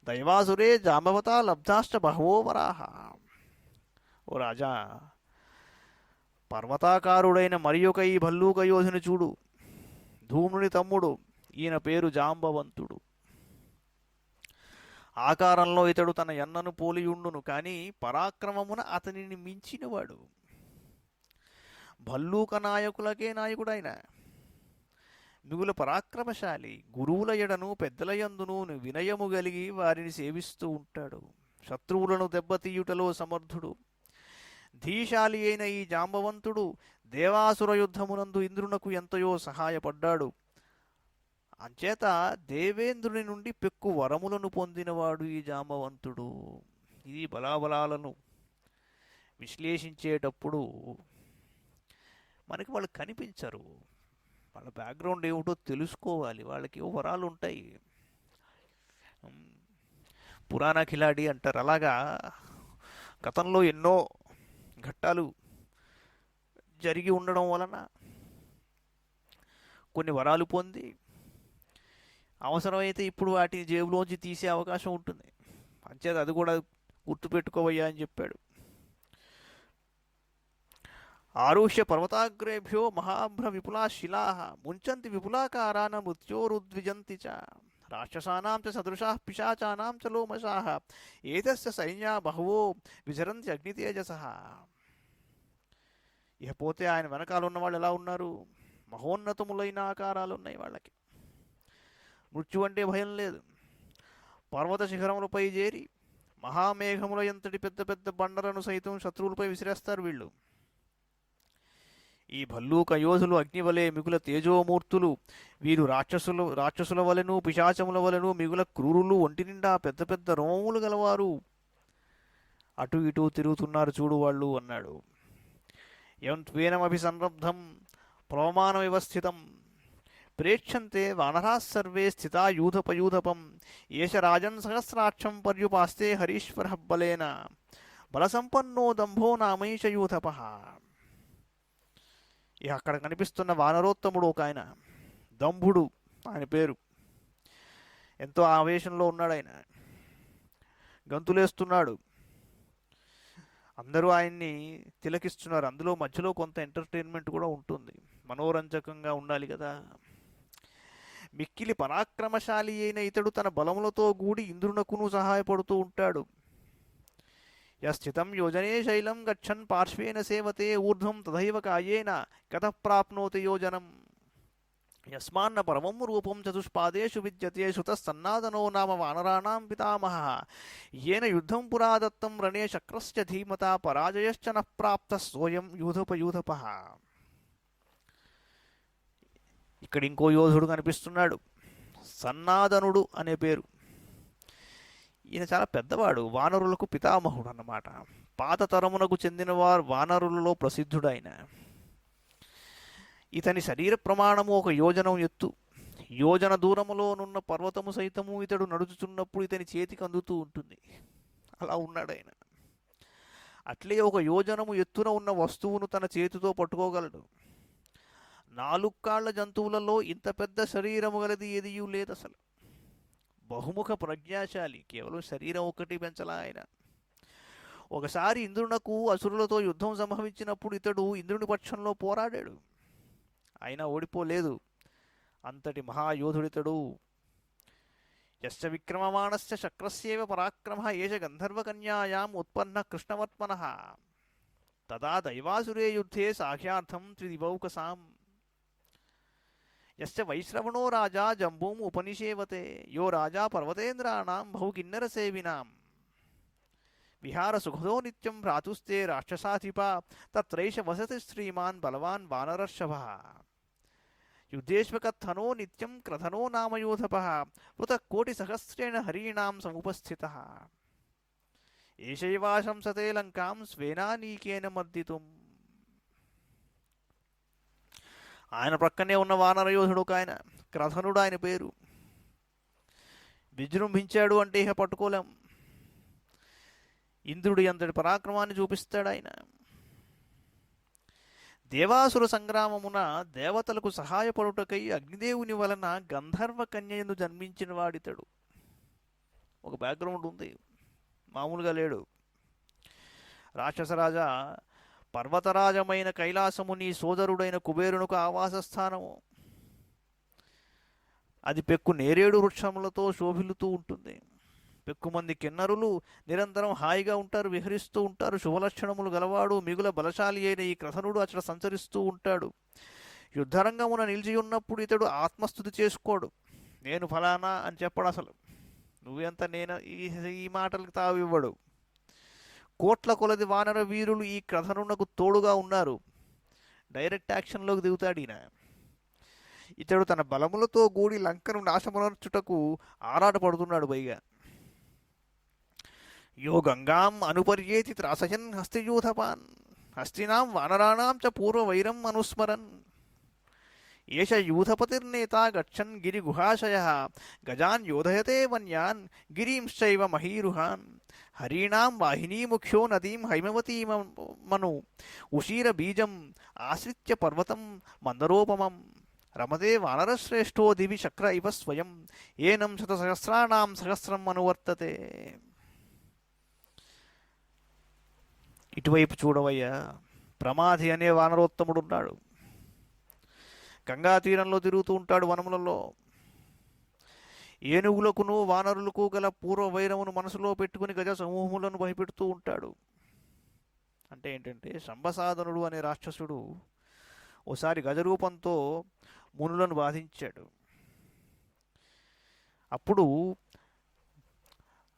దైవాసురే జాంబవతా లబ్ధాశ్చ బహవో వరాః. ఓ రాజా, పర్వతాకారుడైన మరి ఒక ఈ భల్లూక యోధుని చూడు. ధూమ్రుని తమ్ముడు. ఈయన పేరు జాంబవంతుడు. ఆకారంలో ఇతడు తన యన్నను పోలియుండును, కానీ పరాక్రమమున అతనిని మించినవాడు. భల్లూక నాయకులకే నాయకుడైన మిగుల పరాక్రమశాలి. గురువుల ఎడను పెద్దల యందును వినయము కలిగి వారిని సేవిస్తూ ఉంటాడు. శత్రువులను దెబ్బతీయుటలో సమర్థుడు. ధీశాలి అయిన ఈ జాంబవంతుడు దేవాసుర యుద్ధమునందు ఇంద్రునకు ఎంతయో సహాయపడ్డాడు. అంచేత దేవేంద్రుని నుండి పెక్కు వరములను పొందినవాడు ఈ జాంబవంతుడు. ఇది బలాబలాలను విశ్లేషించేటప్పుడు మనకి వాళ్ళు కనిపించరు. వాళ్ళ బ్యాక్గ్రౌండ్ ఏమిటో తెలుసుకోవాలి. వాళ్ళకి వరాలు ఉంటాయి. పురాణ కిలాడి అంటారు. అలాగా గతంలో ఎన్నో ఘట్టాలు జరిగి ఉండడం వలన కొన్ని వరాలు పొంది అవసరమైతే ఇప్పుడు వాటిని జేబులోంచి తీసే అవకాశం ఉంటుంది. అంచేత అది కూడా గుర్తుపెట్టుకోవయ్యా అని చెప్పాడు. ఆరుష్య పర్వతాగ్రేభ్యో మహాభ్ర విపులా శిలా ముంచంతి విపులాకారాన మృత్యోరుద్విజంతి చ రాక్షసానాం చ సదృశా పిశాచానాం చ లోమశాః ఏతస్య సైన్యా బహవో విచరంతి అగ్నితేజసః. ఇకపోతే ఆయన వెనకాల ఉన్న వాళ్ళు ఎలా ఉన్నారు? మహోన్నతములైన ఆకారాలు ఉన్నాయి వాళ్ళకి. మృత్యు అంటే భయం లేదు. పర్వత శిఖరములపై చేరి మహామేఘముల ఎంతటి పెద్ద పెద్ద బండలను సైతం శత్రువులపై విసిరేస్తారు వీళ్ళు. ఈ భల్లూక యోధులు అగ్నివలే మిగుల తేజోమూర్తులు. వీరు రాక్షసుల వలెను పిశాచముల వలెను మిగుల క్రూరులు. ఒంటి నిండా పెద్ద పెద్ద రోమములు గలవారు. అటు ఇటు తిరుగుతున్నారు చూడు వాళ్ళు అన్నాడు. యం త్వేనమభి సంరబ్ధం ప్రవమాన వ్యవస్థితం ప్రేక్షంతే వానరాः సర్వే స్థితా యూధపయూధపం ఏష రాజన్ సహస్రాక్షం పర్యుపాస్తే హరీశ్వరః బలేన బలసంపన్నో దంభో నామైష యూధపః. ఇక అక్కడ కనిపిస్తున్న వానరోత్తముడు ఒక ఆయన, దంభుడు ఆయన పేరు. ఎంతో ఆవేశంలో ఉన్నాడు ఆయన. గంతులేస్తున్నాడు. అందరూ ఆయన్ని తిలకిస్తున్నారు. అందులో మధ్యలో కొంత ఎంటర్టైన్మెంట్ కూడా ఉంటుంది. మనోరంజకంగా ఉండాలి కదా. మిక్కిలి పరాక్రమశాలి అయిన ఇతడు తన బలములతో కూడి ఇంద్రునకును సహాయపడుతూ ఉంటాడు. యస్థితం యోజనే శైలం గచ్చన్ పార్శ్వేన సేవతే ఊర్ధ్వం తథైవ కాయేన కతః ప్రాప్నోతి యోజనం యస్మాన్న పరమం రూపం చతుష్పాదేషు విద్యతే శృతస్సన్నాదనో నామ వానరాణాం పితామహః येन యుద్ధం పురా దత్తం రణే శక్రశ్చ ధీమతా పరాజయశ్చ నః ప్రాప్తః సోయం యూధపయూధపః. ఇక్కడ ఇంకో యోధుడు కనిపిస్తున్నాడు, సన్నాదనుడు అనే పేరు. ఈయన చాలా పెద్దవాడు, వానరులకు పితామహుడు అన్నమాట. పాత తరమునకు చెందినవారు వానరులలో ప్రసిద్ధుడైన. ఇతని శరీర ప్రమాణము ఒక యోజనం ఎత్తు. యోజన దూరములోనున్న పర్వతము సైతము ఇతడు నడుచుచున్నప్పుడు ఇతని చేతికి అందుతూ ఉంటుంది. అలా ఉన్నాడు ఆయన. అట్లే ఒక యోజనము ఎత్తున ఉన్న వస్తువును తన చేతితో పట్టుకోగలడు. 4 కాళ్ల జంతువులలో ఇంత పెద్ద శరీరము గలది ఏదియూ లేదు అసలు. బహుముఖ ప్రజ్ఞాశాలి. కేవలం శరీరం ఒకటి పెంచలా ఆయన. ఒకసారి ఇంద్రునకు అసురులతో యుద్ధం సంభవించినప్పుడు ఇతడు ఇంద్రుని పక్షంలో పోరాడాడు. అయినా ఓడిపోలేదు. అంతటి మహాయోధుడితడు. యశ్చ విక్రమమాణస్య శక్రస్యేవ పరాక్రమః ఏష గంధర్వకన్యాయాం ఉత్పన్న కృష్ణవర్త్మనః తదా దైవాసురే యుద్ధే సాఖ్యార్థం త్రిదివౌకసాం యశ్చ వైశ్రవణో రాజా జంబూం ఉపనిషేవతే యో రాజా పర్వతేంద్రాణాం బహుకిన్నరసేవినాం విహారసుఖదో నిత్యం భ్రాతుస్తే రాక్షసాధిపా తత్రైష వసతి శ్రీమాన్ బలవాన్ వానరర్షభః యుద్ధేష్వకథనో నిత్యం క్రధనో నామయోధపః పృథక్ కోటి సహస్రేణ హరీణాం సముపస్థితః. ఏషైవాశంసతే లంకాం స్వేనానీకేన మర్దితుం. ఆయన ప్రక్కనే ఉన్న వానరయోధుడు ఒక ఆయన, క్రధనుడు ఆయన పేరు. విజృంభించాడు అంటే ఇక పట్టుకోలేం. ఇంద్రుడి అంతటి పరాక్రమాన్ని చూపిస్తాడు ఆయన. దేవాసుర సంగ్రామమున దేవతలకు సహాయపడుటకై అగ్నిదేవుని వలన గంధర్వ కన్యను జన్మించిన వాడితడు. ఒక బ్యాక్గ్రౌండ్ ఉంది, మామూలుగా లేడు. రాక్షసరాజా, పర్వతరాజమైన కైలాసము నీ సోదరుడైన కుబేరునకు ఆవాస స్థానము. అది పెక్కు నేరేడు వృక్షములతో శోభిల్లుతూ ఉంటుంది. పెక్కుమంది కిన్నరులు నిరంతరం హాయిగా ఉంటారు, విహరిస్తూ ఉంటారు. శుభలక్షణములు గలవాడు మిగుల బలశాలి అయిన ఈ క్రధనుడు అచట సంచరిస్తూ ఉంటాడు. యుద్ధరంగమున నిలిచి ఉన్నప్పుడు ఇతడు ఆత్మస్థుతి చేసుకోడు. నేను ఫలానా అని చెప్పడు అసలు. నువ్వెంత నేను ఈ మాటలకు తావివ్వడు. కోట్ల కొలది వానర వీరులు ఈ క్రధనునకు తోడుగా ఉన్నారు. డైరెక్ట్ యాక్షన్లోకి దిగుతాడు ఈయన. ఇతడు తన బలములతో కూడి లంకను నాశమునర్చుటకు ఆరాటపడుతున్నాడు. పైగా యో గంగాం అనుపర్యేతి త్రాసయన్ హస్తియూథపాన్ హస్తినాం వానరాణాం చ పూర్వవైరం అనుస్మరన్. ఏష యూథపతిర్నేత గచ్చన్ గిరిగుహాశయః గజాన్ యోధయతే వన్యాన్ గిరీంశ్చైవ మహీరుహాన్. హరీణాం వాహినీముఖ్యో నదీం హైమవతీమను ఉషీరబీజం ఆశ్రిత్య పర్వతం మందరోపమం. రమతే వానరశ్రేష్ఠో దివి శక్ర ఇవ స్వయం ఏనం శతసహస్రాణాం సహస్రం అనువర్తతే. ఇటువైపు చూడవయ్యా, ప్రమాధి అనే వానరోత్తముడున్నాడు. గంగా తీరంలో తిరుగుతూ ఉంటాడు వనములలో. ఏనుగులకును వానరులకు గల పూర్వ వైరమును మనసులో పెట్టుకుని గజ సమూహములను భయపెడుతూ ఉంటాడు. అంటే ఏంటంటే, శంభసాధనుడు అనే రాక్షసుడు ఓసారి గజరూపంతో మునులను బాధించాడు. అప్పుడు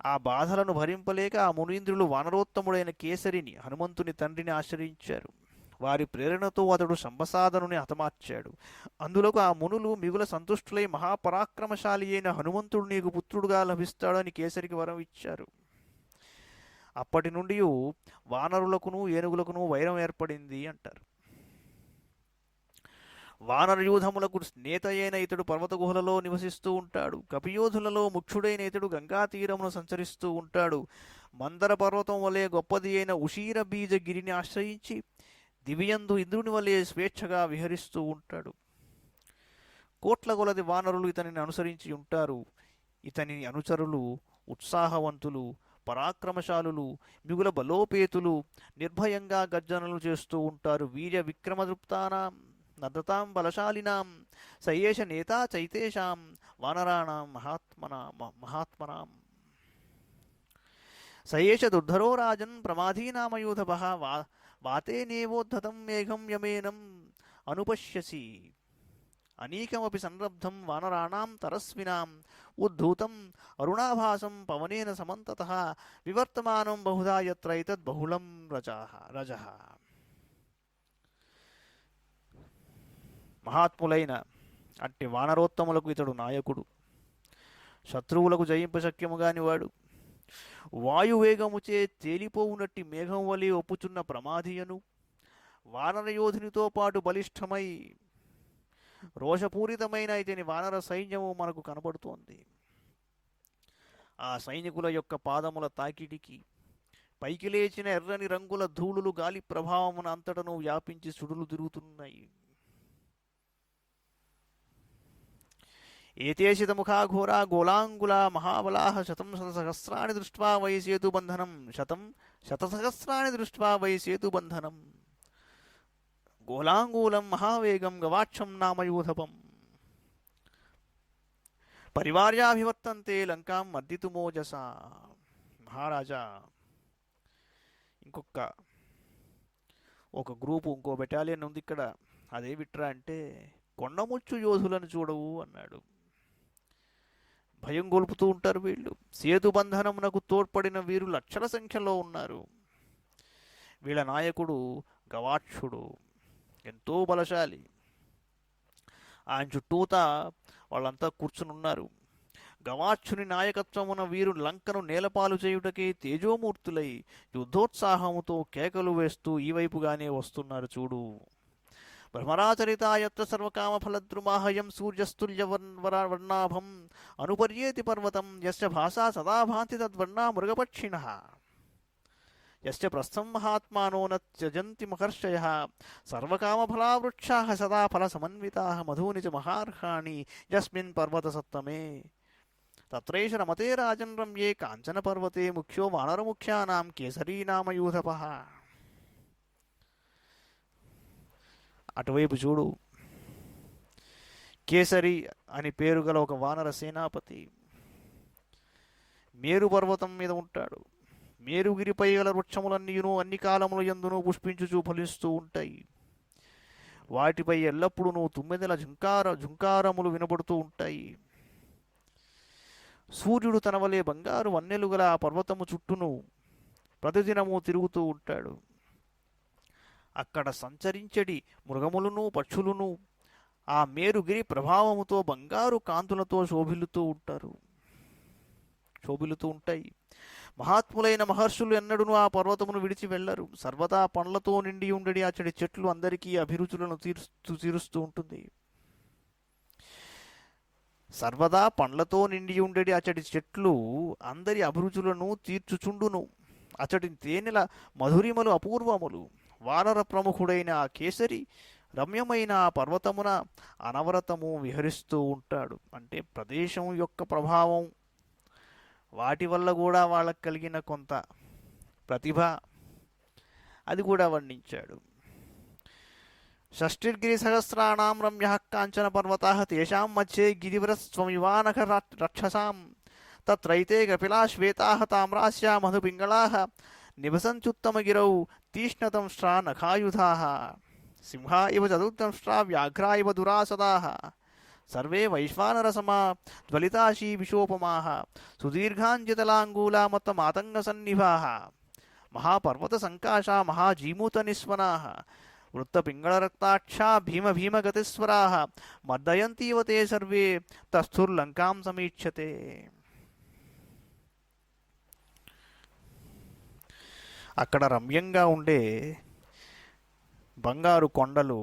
ఆ బాధలను భరింపలేక ఆ మునీంద్రులు వానరోత్తముడైన కేసరిని, హనుమంతుని తండ్రిని ఆశ్రయించారు. వారి ప్రేరణతో అతడు శంభసాధనుని హతమార్చాడు. అందులోకి ఆ మునులు మిగుల సంతుష్టులై మహాపరాక్రమశాలి అయిన హనుమంతుడు నీకు పుత్రుడుగా లభిస్తాడని కేసరికి వరం ఇచ్చారు. అప్పటి నుండి వానరులకును ఏనుగులకును వైరం ఏర్పడింది అంటారు. వానరయూధములకు నేత అయిన ఇతడు పర్వత గుహలలో నివసిస్తూ ఉంటాడు. కపియోధులలో ముఖ్యుడైన ఇతడు గంగా తీరమును సంచరిస్తూ ఉంటాడు. మందర పర్వతం వలె గొప్పది అయిన ఉషీర బీజ గిరిని ఆశ్రయించి దివ్యందు ఇంద్రుని వలె స్వేచ్ఛగా విహరిస్తూ ఉంటాడు. కోట్ల కొలది వానరులు ఇతనిని అనుసరించి ఉంటారు. ఇతని అనుచరులు ఉత్సాహవంతులు, పరాక్రమశాలులు, మిగుల బలోపేతులు, నిర్భయంగా గర్జనలు చేస్తూ ఉంటారు. వీర్య విక్రమదృప్తానాం నర్దతాం బలశాలినాం సయేష నేతా చైతేషాం వానరాణాం మహాత్మనాం. సయేష దుర్ధరో రాజన్ ప్రమాధీనామయూధపః వాతేనేవోద్ధతం మేఘం యమేనం అనుపశ్యసి. అనేకమపి సంరబ్ధం వానరాణాం తరస్వినాం ఉద్ధూతం అరుణాభాసం పవనేన సమంతతః వివర్తమానం బహుధా యత్ర ఏతద్ బహుళం రజః. మహాత్ములైన అట్టి వానరోత్తములకు ఇతడు నాయకుడు. శత్రువులకు జయింపశక్యము గానివాడు. వాయువేగముచే తేలిపోవునట్టి మేఘం వలె ఒప్పుచున్న ప్రమాధియను వానరయోధునితో పాటు బలిష్టమై రోషపూరితమైన ఇతని వానర సైన్యము మనకు కనబడుతోంది. ఆ సైనికుల యొక్క పాదముల తాకిడికి పైకి లేచిన ఎర్రని రంగుల ధూళులు గాలి ప్రభావమున అంతటను వ్యాపించి సుడులు తిరుగుతున్నాయి. ఏతేషిత ముఖాఘోరా గోళాంగులా మహాబలాః శతం శతసహస్రాణి దృష్ట్వా వై సేతుబంధనం. శతం శతసహస్రాణి దృష్ట్వా వై సేతుబంధనం. గోళాంగూలం మహావేగం గవాక్షం నామయూధపం. పరివార్యాభివర్తంతే లంకాం మర్దితుమోజసా. మహారాజా, ఒక గ్రూపు, ఇంకో బెటాలియన్ ఉంది ఇక్కడ. అదే విట్రా అంటే కొండముచ్చు యోధులను చూడవు అన్నాడు. భయం గొలుపుతూ ఉంటారు వీళ్ళు. సేతుబంధనమునకు తోడ్పడిన వీరు లక్షల సంఖ్యలో ఉన్నారు. వీళ్ళ నాయకుడు గవాక్షుడు, ఎంతో బలశాలి. ఆయన చుట్టూతా వాళ్ళంతా కూర్చుని ఉన్నారు. గవాక్షుని నాయకత్వమున వీరు లంకను నేలపాలు చేయుటకే తేజోమూర్తులై యుద్ధోత్సాహముతో కేకలు వేస్తూ ఈ వైపుగానే వస్తున్నారు చూడు. భ్రమరాచరితాయత్ర సర్వకామఫలద్రుమాహయం సూర్యస్తుల్యవర్ణాభం అనుపర్యేతి పర్వతం యస్య భాషా సదా భాంతి తద్వర్ణా మృగపక్షిణః యస్య ప్రస్థం మహాత్మానో న త్యజంతి మహర్షయః సర్వకామఫలావృక్షాః సదా ఫలసమన్వితాః మధూని చ మహార్హాణి యస్మిన్ పర్వతసత్తమే తత్రైష రమతే రాజన్ రమ్యే కాంచన పర్వతే ముఖ్యో వానరముఖ్యానాం కేసరీ నామ యూథపః. అటువైపు చూడు, కేసరి అని పేరు గల ఒక వానర సేనాపతి మేరు పర్వతం మీద ఉంటాడు. మేరుగిరిపై గల వృక్షములన్నీయును అన్ని కాలముల యందును పుష్పించుచూ ఫలిస్తూ ఉంటాయి. వాటిపై ఎల్లప్పుడూ తుమ్మెదల జుంకారములు వినబడుతూ ఉంటాయి. సూర్యుడు తన వలె బంగారు వన్నెలు గల ఆ పర్వతము చుట్టూను ప్రతిదినము తిరుగుతూ ఉంటాడు. అక్కడ సంచరించడి మృగములను పక్షులను ఆ మేరుగిరి ప్రభావముతో బంగారు కాంతులతో శోభిల్లుతూ ఉంటాయి. మహాత్ములైన మహర్షులు ఎన్నడూను ఆ పర్వతమును విడిచి వెళ్లరు. సర్వదా పండ్లతో నిండి ఉండడి అచ్చడి చెట్లు అందరికీ అభిరుచులను తీరుస్తూ ఉంటుంది. సర్వదా పండ్లతో నిండి ఉండడి అచ్చటి చెట్లు అందరి అభిరుచులను తీర్చుచుండును. అచ్చటి తేనెల మధురిమలు అపూర్వములు. వానర ప్రముఖుడైన ఆ కేసరి రమ్యమైన ఆ పర్వతమున అనవరతము విహరిస్తూ ఉంటాడు. అంటే ప్రదేశం యొక్క ప్రభావం, వాటి వల్ల కూడా వాళ్ళకు కలిగిన కొంత ప్రతిభ, అది కూడా వర్ణించాడు. షష్ఠిర్గిరి సహస్రాణం రమ్య కాంచన పర్వతా తేషాం మధ్యే గిరివరస్వమివానక రక్షసాం తత్రైతే కపిలా శ్వేతా తామ్రాస్యా మధుపింగళా నివసంచుత్తమగిరౌ తీష్ణతంష్ట్రా నఖాయుధా సింహా ఇవ చతుర్దంష్ట్రా వ్యాఘ్రా ఇవ దురాసదా సర్వే వైశ్వానరసమా జ్వలితాశీ విశోపమా సుదీర్ఘాంజితలాంగూలామత మాతంగ సన్నిభా మహాపర్వత సంకాశా మహాజీమూత నిస్వనా వృత్తపింగళరక్తాక్షా భీమగతిస్వరా మర్దయంతీవ తే సర్వే తస్థుర్లంకాం సమీక్షతే. అక్కడ రమ్యంగా ఉండే బంగారు కొండలు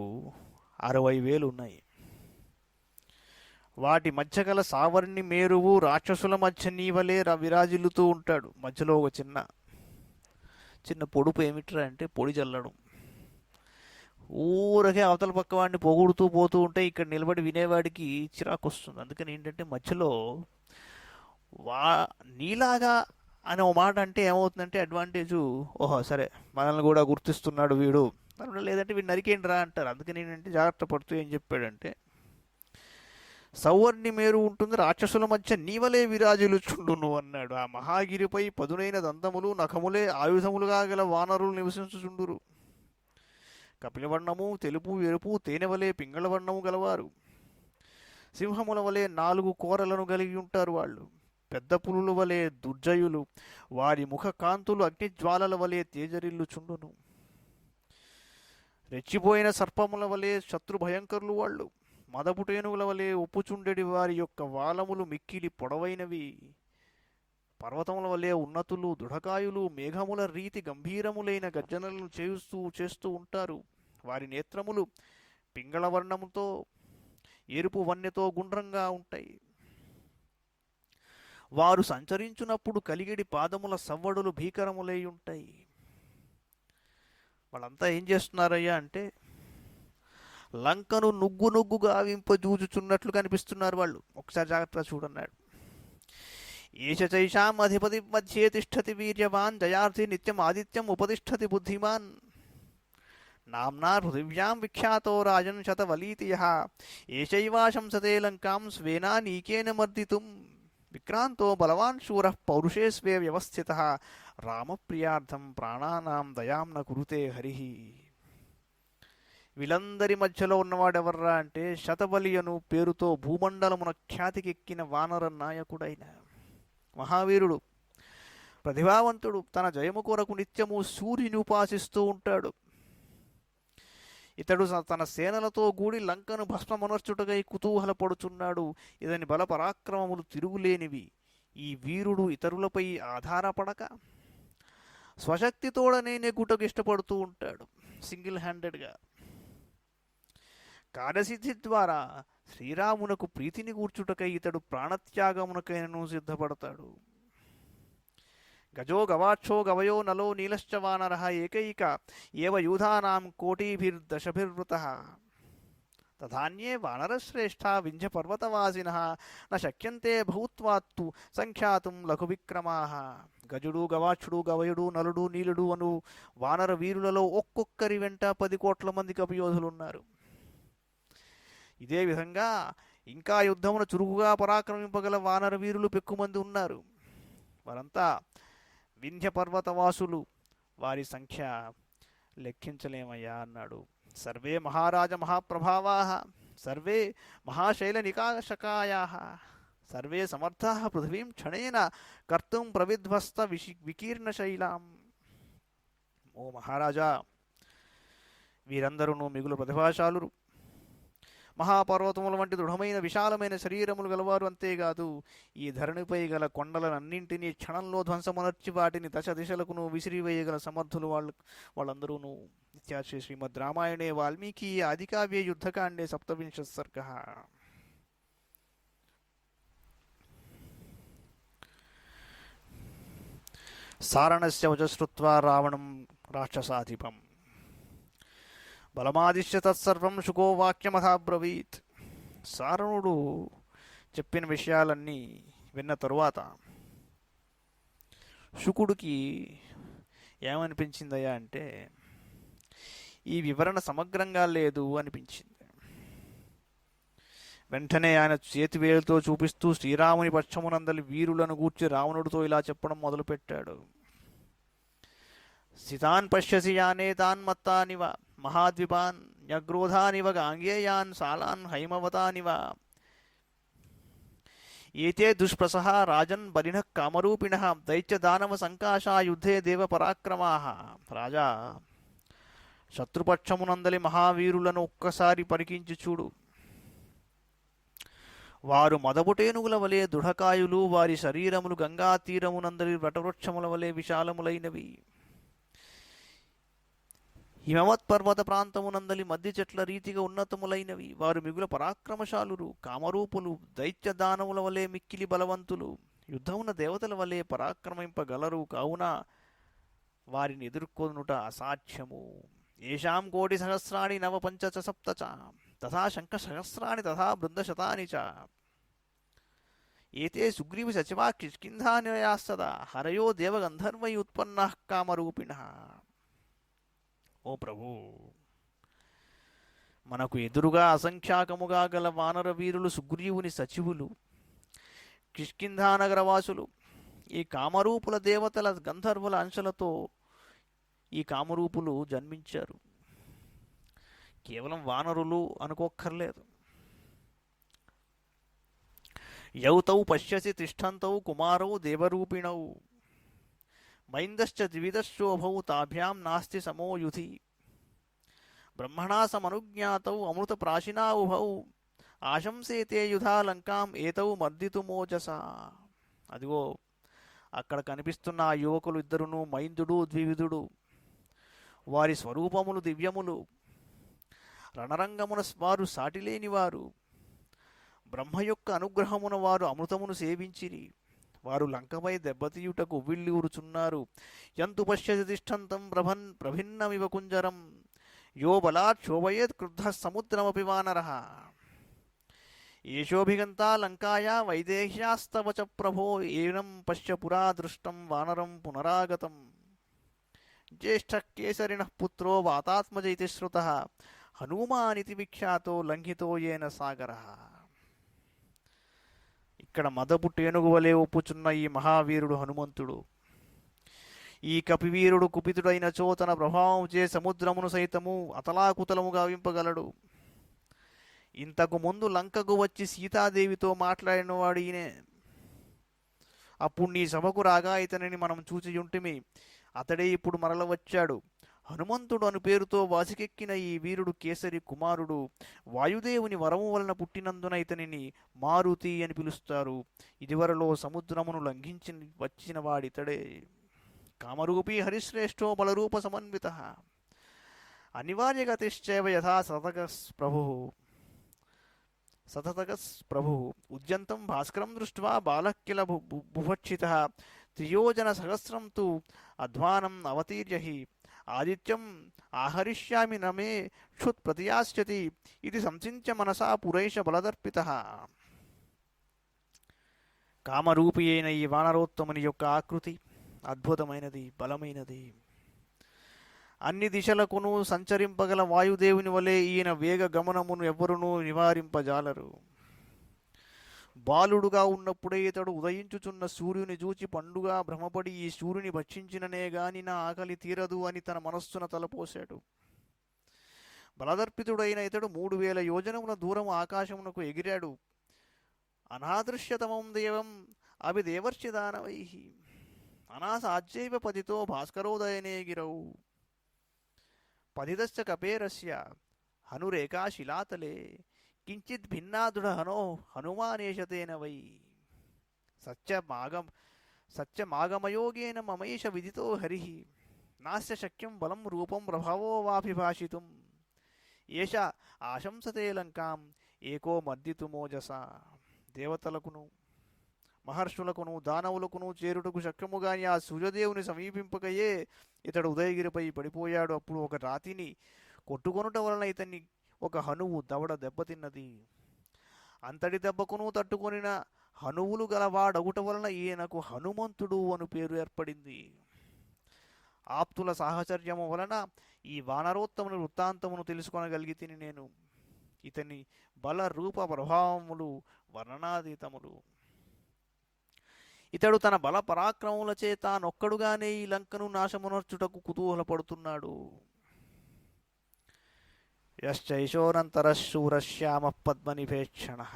60,000 ఉన్నాయి. వాటి మధ్య గల సావర్ణి మేరువు రాక్షసుల మధ్య నీవలే విరాజిల్లుతూ ఉంటాడు. మధ్యలో ఒక చిన్న పొడుపు ఏమిట్రా అంటే పొడి చల్లడం. ఊరకే అవతల పక్క వాడిని పొగుడుతూ పోతూ ఉంటే ఇక్కడ నిలబడి వినేవాడికి చిరాకు వస్తుంది. అందుకని ఏంటంటే మధ్యలో నీలాగా అని ఒక మాట అంటే ఏమవుతుందంటే అడ్వాంటేజు, ఓహో సరే మనల్ని కూడా గుర్తిస్తున్నాడు వీడు, లేదంటే వీడు నరికేండి రా అంటారు. అందుకని ఏంటంటే జాగ్రత్త పడుతూ ఏం చెప్పాడంటే సౌవర్ణి మేరు ఉంటుంది, రాక్షసుల మధ్య నీవలే విరాజిల్లుచుండును అన్నాడు. ఆ మహాగిరిపై పదునైన దంతములు నఖములే ఆయుధములుగా గల వానరులు నివసించుచుండురు. కపిలవర్ణము తెలుపు ఎరుపు తేనెవలే పింగళవర్ణము గలవారు. సింహముల వలె 4 కోరలను కలిగి ఉంటారు వాళ్ళు. పెద్ద పులుల వలె దుర్జయులు. వారి ముఖ కాంతులు అగ్నిజ్వాలల వలె తేజరిల్లుచుండును. రెచ్చిపోయిన సర్పముల వలె శత్రు భయంకరులు వాళ్ళు. మదపుటేనుగుల వలె ఉప్పుచుండెడి వారి యొక్క వాలములు మిక్కిలి పొడవైనవి. పర్వతముల వలె ఉన్నతులు దృఢకాయులు మేఘముల రీతి గంభీరములైన గర్జనలను చేస్తూ ఉంటారు. వారి నేత్రములు పింగళవర్ణముతో ఎరుపు వన్నెతో గుండ్రంగా ఉంటాయి. వారు సంచరించున్నప్పుడు కలిగిడి పాదముల సవ్వడులు భీకరములై ఉంటాయి. వాళ్ళంతా ఏం చేస్తున్నారయ్యా అంటే లంకను నుగ్గుగా వింపజూచుచున్నట్లు కనిపిస్తున్నారు వాళ్ళు. ఒకసారి జాగ్రత్తగా చూడన్నాడు. ఏష చైషాం అధిపతి మధ్యే తిష్టతి వీర్యవాన్ జయార్థి నిత్యం ఆదిత్యం ఉపతిష్టతి బుద్ధిమాన్ నామ్నా పృథివ్యాం విఖ్యాతో రాజన్ శతవలీతియః ఏషైవా శంసతే లంకాం స్వేనా నీకేన మర్దితుం విక్రాంతో బలవాన్ శూరః పౌరుషే స్వే వ్యవస్థితః రామప్రియార్థం ప్రాణానాం దయాం న కురుతే హరిః. వీళ్ళందరి మధ్యలో ఉన్నవాడెవర్రా అంటే శతబలి అను పేరుతో భూమండలమున ఖ్యాతికెక్కిన వానర నాయకుడైన మహావీరుడు, ప్రతిభావంతుడు. తన జయము కొరకు నిత్యము సూర్యుని ఉపాసిస్తూ ఉంటాడు. ఇతడు తన సేనలతో కూడి లంకను భస్మమనర్చుటకై కుతూహలపడుచున్నాడు. ఇతని బల పరాక్రమములు తిరుగులేనివి. ఈ వీరుడు ఇతరులపై ఆధారపడక స్వశక్తితోడనే నెగ్గుటకు ఇష్టపడుతూ ఉంటాడు. సింగిల్ హ్యాండెడ్గా కార్యసిద్ధి ద్వారా శ్రీరామునకు ప్రీతిని కూర్చుటకై ఇతడు ప్రాణత్యాగమునకైనను సిద్ధపడతాడు. గజో గవాక్షో గవయో నలో నీలశ్చ వానరః ఏకైక ఏవ యూధానాం కోటిభిర్దశభిర్వృతః తథాన్యే వానరశ్రేష్ఠా వింధ్యపర్వతవాసినః న శక్యంతే బహుత్వాత్తు సంఖ్యాతుం లఘువిక్రమాః. గజుడు గవాక్షుడు గవయుడు నలుడు నీలుడు అను వానర వీరులలో ఒక్కొక్కరి వెంట 10 కోట్ల మంది కపియోధులున్నారు. ఇదే విధంగా ఇంకా యుద్ధమును చురుకుగా పరాక్రమింపగల వానర వీరులు పెక్కుమంది ఉన్నారు. వారంతా వింధ్య పర్వతవాసులు. వారి సంఖ్య లెక్కించలేమయ్యా అన్నాడు. సర్వే మహారాజ మహాప్రభావాః సర్వే మహాశైల నికాశకాయాః సర్వే సమర్థాః పృథివీం క్షణేన కర్తుం ప్రవిధ్వస్త వికీర్ణశైలాం. ఓ మహారాజా, వీరందరూ మిగులు ప్రతిభాశాలురు. మహాపర్వతముల వంటి దృఢమైన విశాలమైన శరీరములు గలవారు. అంతేకాదు ఈ ధరణిపై గల కొండలనన్నింటినీ క్షణంలో ధ్వంసమునర్చి వాటిని దశ దిశలకును విసిరివేయగల సమర్థులు వాళ్ళందరూను. ఇత్యాశ్రీ శ్రీమద్ రామాయణే వాల్మీకి ఆదికావ్యే యుద్ధకాండే 17వ సర్గః. సారణస్య వచశ్రుత్వా రావణం రాక్షసాధిపం బలమాదిశ్య తత్సర్వం శుకో వాక్యమథాబ్రవీత్. సారణుడు చెప్పిన విషయాలన్నీ విన్న తరువాత శుకుడికి ఏమనిపించిందయ్యా అంటే ఈ వివరణ సమగ్రంగా లేదు అనిపించింది. వెంటనే ఆయన చేతివేలుతో చూపిస్తూ శ్రీరాముని పక్షమునందలి వీరులను గూర్చి రావణుడితో ఇలా చెప్పడం మొదలుపెట్టాడు. స్థితాన్ పశ్యసి యానేతాన్ మత్తానివ మహాద్విపాన్ న్యగ్రోధానివ గాంగేయాన్ సాలాన్ హైమవతానివ ఏతే దుష్ప్రసహ రాజన్ బలినః కామరూపిణః దైత్యదానవ సంకాశా యుద్ధే దేవ పరాక్రమాః. రాజా, శత్రుపక్షమునందలి మహావీరులను ఒక్కసారి పరికించి చూడు. వారు మదపుటేనుగుల వలె దృఢకాయులు, వారి శరీరములు గంగా తీరమునందలి వటవృక్షముల వలె విశాలములైనవి. హిమవత్ పర్వత ప్రాంతమునందలి మధ్య చెట్ల రీతిగా ఉన్నతములైనవి. వారు మిగుల పరాక్రమశాలురు, కామరూపులు, దైత్య దానవుల వలె మిక్కిలి బలవంతులు, యుద్ధమున దేవతల వలె పరాక్రమింపగలరు. కావున వారిని ఎదుర్కొనుట అసాధ్యము. ఏషాం కోటి సహస్రాణి నవ పంచ చ సప్త చ తథా శంఖ సహస్రాణి తథా బృందశతాని చ ఏతే సుగ్రీవ సచివా కిష్కింధానియాస్తదా హరయో దేవగంధర్వై ఉత్పన్నాః కామరూపిణః. ఓ ప్రభు, మనకు ఎదురుగా అసంఖ్యాకముగా గల వానర వీరులు సుగ్రీవుని సచివులు, కిష్కింధానగరవాసులు. ఈ కామరూపుల దేవతల గంధర్వుల అంశలతో ఈ కామరూపులు జన్మించారు. కేవలం వానరులు అనుకోక్కర్లేదు. యౌతౌ పశ్యసి తిష్టంతౌ కుమారౌ దేవరూపిణౌ మైందశ్చ ద్విధశోభౌ తాభ్యాం నాస్తి సమో యుధి బ్రహ్మణా సమనుజ్ఞాతౌ అమృత ప్రాశినా ఉభౌ ఆశంసేతే యుధా లంకాం ఏతౌ మర్దితుమోజస. అదిగో అక్కడ కనిపిస్తున్న ఆ యువకులు ఇద్దరును మైందుడు ద్వివిధుడు. వారి స్వరూపములు దివ్యములు. రణరంగమున వారు సాటిలేనివారు. బ్రహ్మ యొక్క అనుగ్రహమున వారు అమృతమును సేవించిరి. వారు లంకపై దెబ్బతీయుటకు ఉవ్విళ్ళూరుచున్నారు. యంతు పశ్యతి తిష్టంతం ప్రభిన్నమివ కుంజరం యో బలాత్ శోభయేత్ క్రుద్ధ సముద్రమపి వానరః. ఏషోభిగంతా లంకాయా వైదేహ్యాస్తవ చ ప్రభో ఏనం పశ్య పురా దృష్టం వానరం పునరాగతం. జ్యేష్ఠ కేసరిణః పుత్రో వాతాత్మజ ఇతి శ్రుతః హనుమానితి విఖ్యాతో లంఘితో ఏన సాగరః. ఇక్కడ మదపుటేనుగు వలె ఒప్పుచున్న ఈ మహావీరుడు హనుమంతుడు. ఈ కపివీరుడు కుపితుడైన చోతన ప్రభావం చే సముద్రమును సైతము అతలాకుతలము గావింపగలడు. ఇంతకు ముందు లంకకు వచ్చి సీతాదేవితో మాట్లాడినవాడు ఈయనే. అప్పుడు నీ సభకు రాగా ఇతనిని మనం చూచియుంటిమి. అతడే ఇప్పుడు మరల వచ్చాడు. హనుమంతుడు అను పేరుతో వాసికెక్కిన ఈ వీరుడు కేసరి కుమారుడు. వాయుదేవుని వరము వలన పుట్టినందున ఇతనిని మారుతి అని పిలుస్తారు. ఇదివరలో సముద్రమును లంఘించి వచ్చిన వాడితడే. కామరూపీ హరిశ్రేష్టో బలరూప సమన్విత అనివార్యగతిశ్చైవ యథా సతతగస్ ప్రభు ఉద్యంతం భాస్కరం దృష్ట్వా బాలః కిల బుభక్షితః త్రియోజన సహస్రం తు అధ్వానం అవతీర్య హి ఆదిత్యం ఆహరిష్యామి నమే క్షుత్ ప్రతియాస్యతి ఇది సంచింత్య మనసా పురైష బలదర్పితః. కామరూపి అయిన ఈ వానరోత్తముని యొక్క ఆకృతి అద్భుతమైనది, బలమైనది. అన్ని దిశలకును సంచరింపగల వాయుదేవుని వలె ఈయన వేగ గమనమును ఎవ్వరునూ నివారింపజాలరు. బాలుడుగా ఉన్నప్పుడే ఇతడు ఉదయించుచున్న సూర్యుని చూచి పండుగ భ్రమపడి ఈ సూర్యుని భక్షించిననే గాని నా ఆకలి తీరదు అని తన మనస్సున తలపోశాడు. బలదర్పితుడైన ఇతడు 3000 యోజనముల దూరం ఆకాశమునకు ఎగిరాడు. అనాదృశ్యతమం దేవం అభిదేవర్షిదానవై అనాసాధ్యైవ పతితో భాస్కరోదయనే గిరౌ పతితశ్చ కపేరస్య హనురేకా శిలాతలే కించిత్ భిన్నాదుడ హనుమానేషతేన వై సత్యమాగమయోగేన మమైష విదితో హరి నాస్య శక్యం బలం రూపం ప్రభావో వాభిభాషితుం ఏష ఆశంసతే లంకాం ఏకో మర్దితుమోజస. దేవతలకును మహర్షులకును దానవులకును చేరుటకు శక్యముగాని ఆ సూర్యదేవుని సమీపింపకయే ఇతడు ఉదయగిరిపై పడిపోయాడు. అప్పుడు ఒక రాతిని కొట్టుకొనుట వలన ఇతన్ని ఒక హనువు దవడ దెబ్బతిన్నది. అంతటి దెబ్బకును తట్టుకొనిన హనువులు గలవాడగుట వలన ఈయనకు హనుమంతుడు అను పేరు ఏర్పడింది. ఆప్తుల సాహచర్యము వలన ఈ వానరోత్తముని వృత్తాంతమును తెలుసుకొనగలిగితిని నేను. ఇతని బల రూప ప్రభావములు వర్ణనాతీతములు. ఇతడు తన బల పరాక్రమములచే తానొక్కడుగానే ఈ లంకను నాశమునర్చుటకు కుతూహలపడుతున్నాడు. యశ్చైశోనంతరశూరశ్యామ పద్మనిభేక్షణః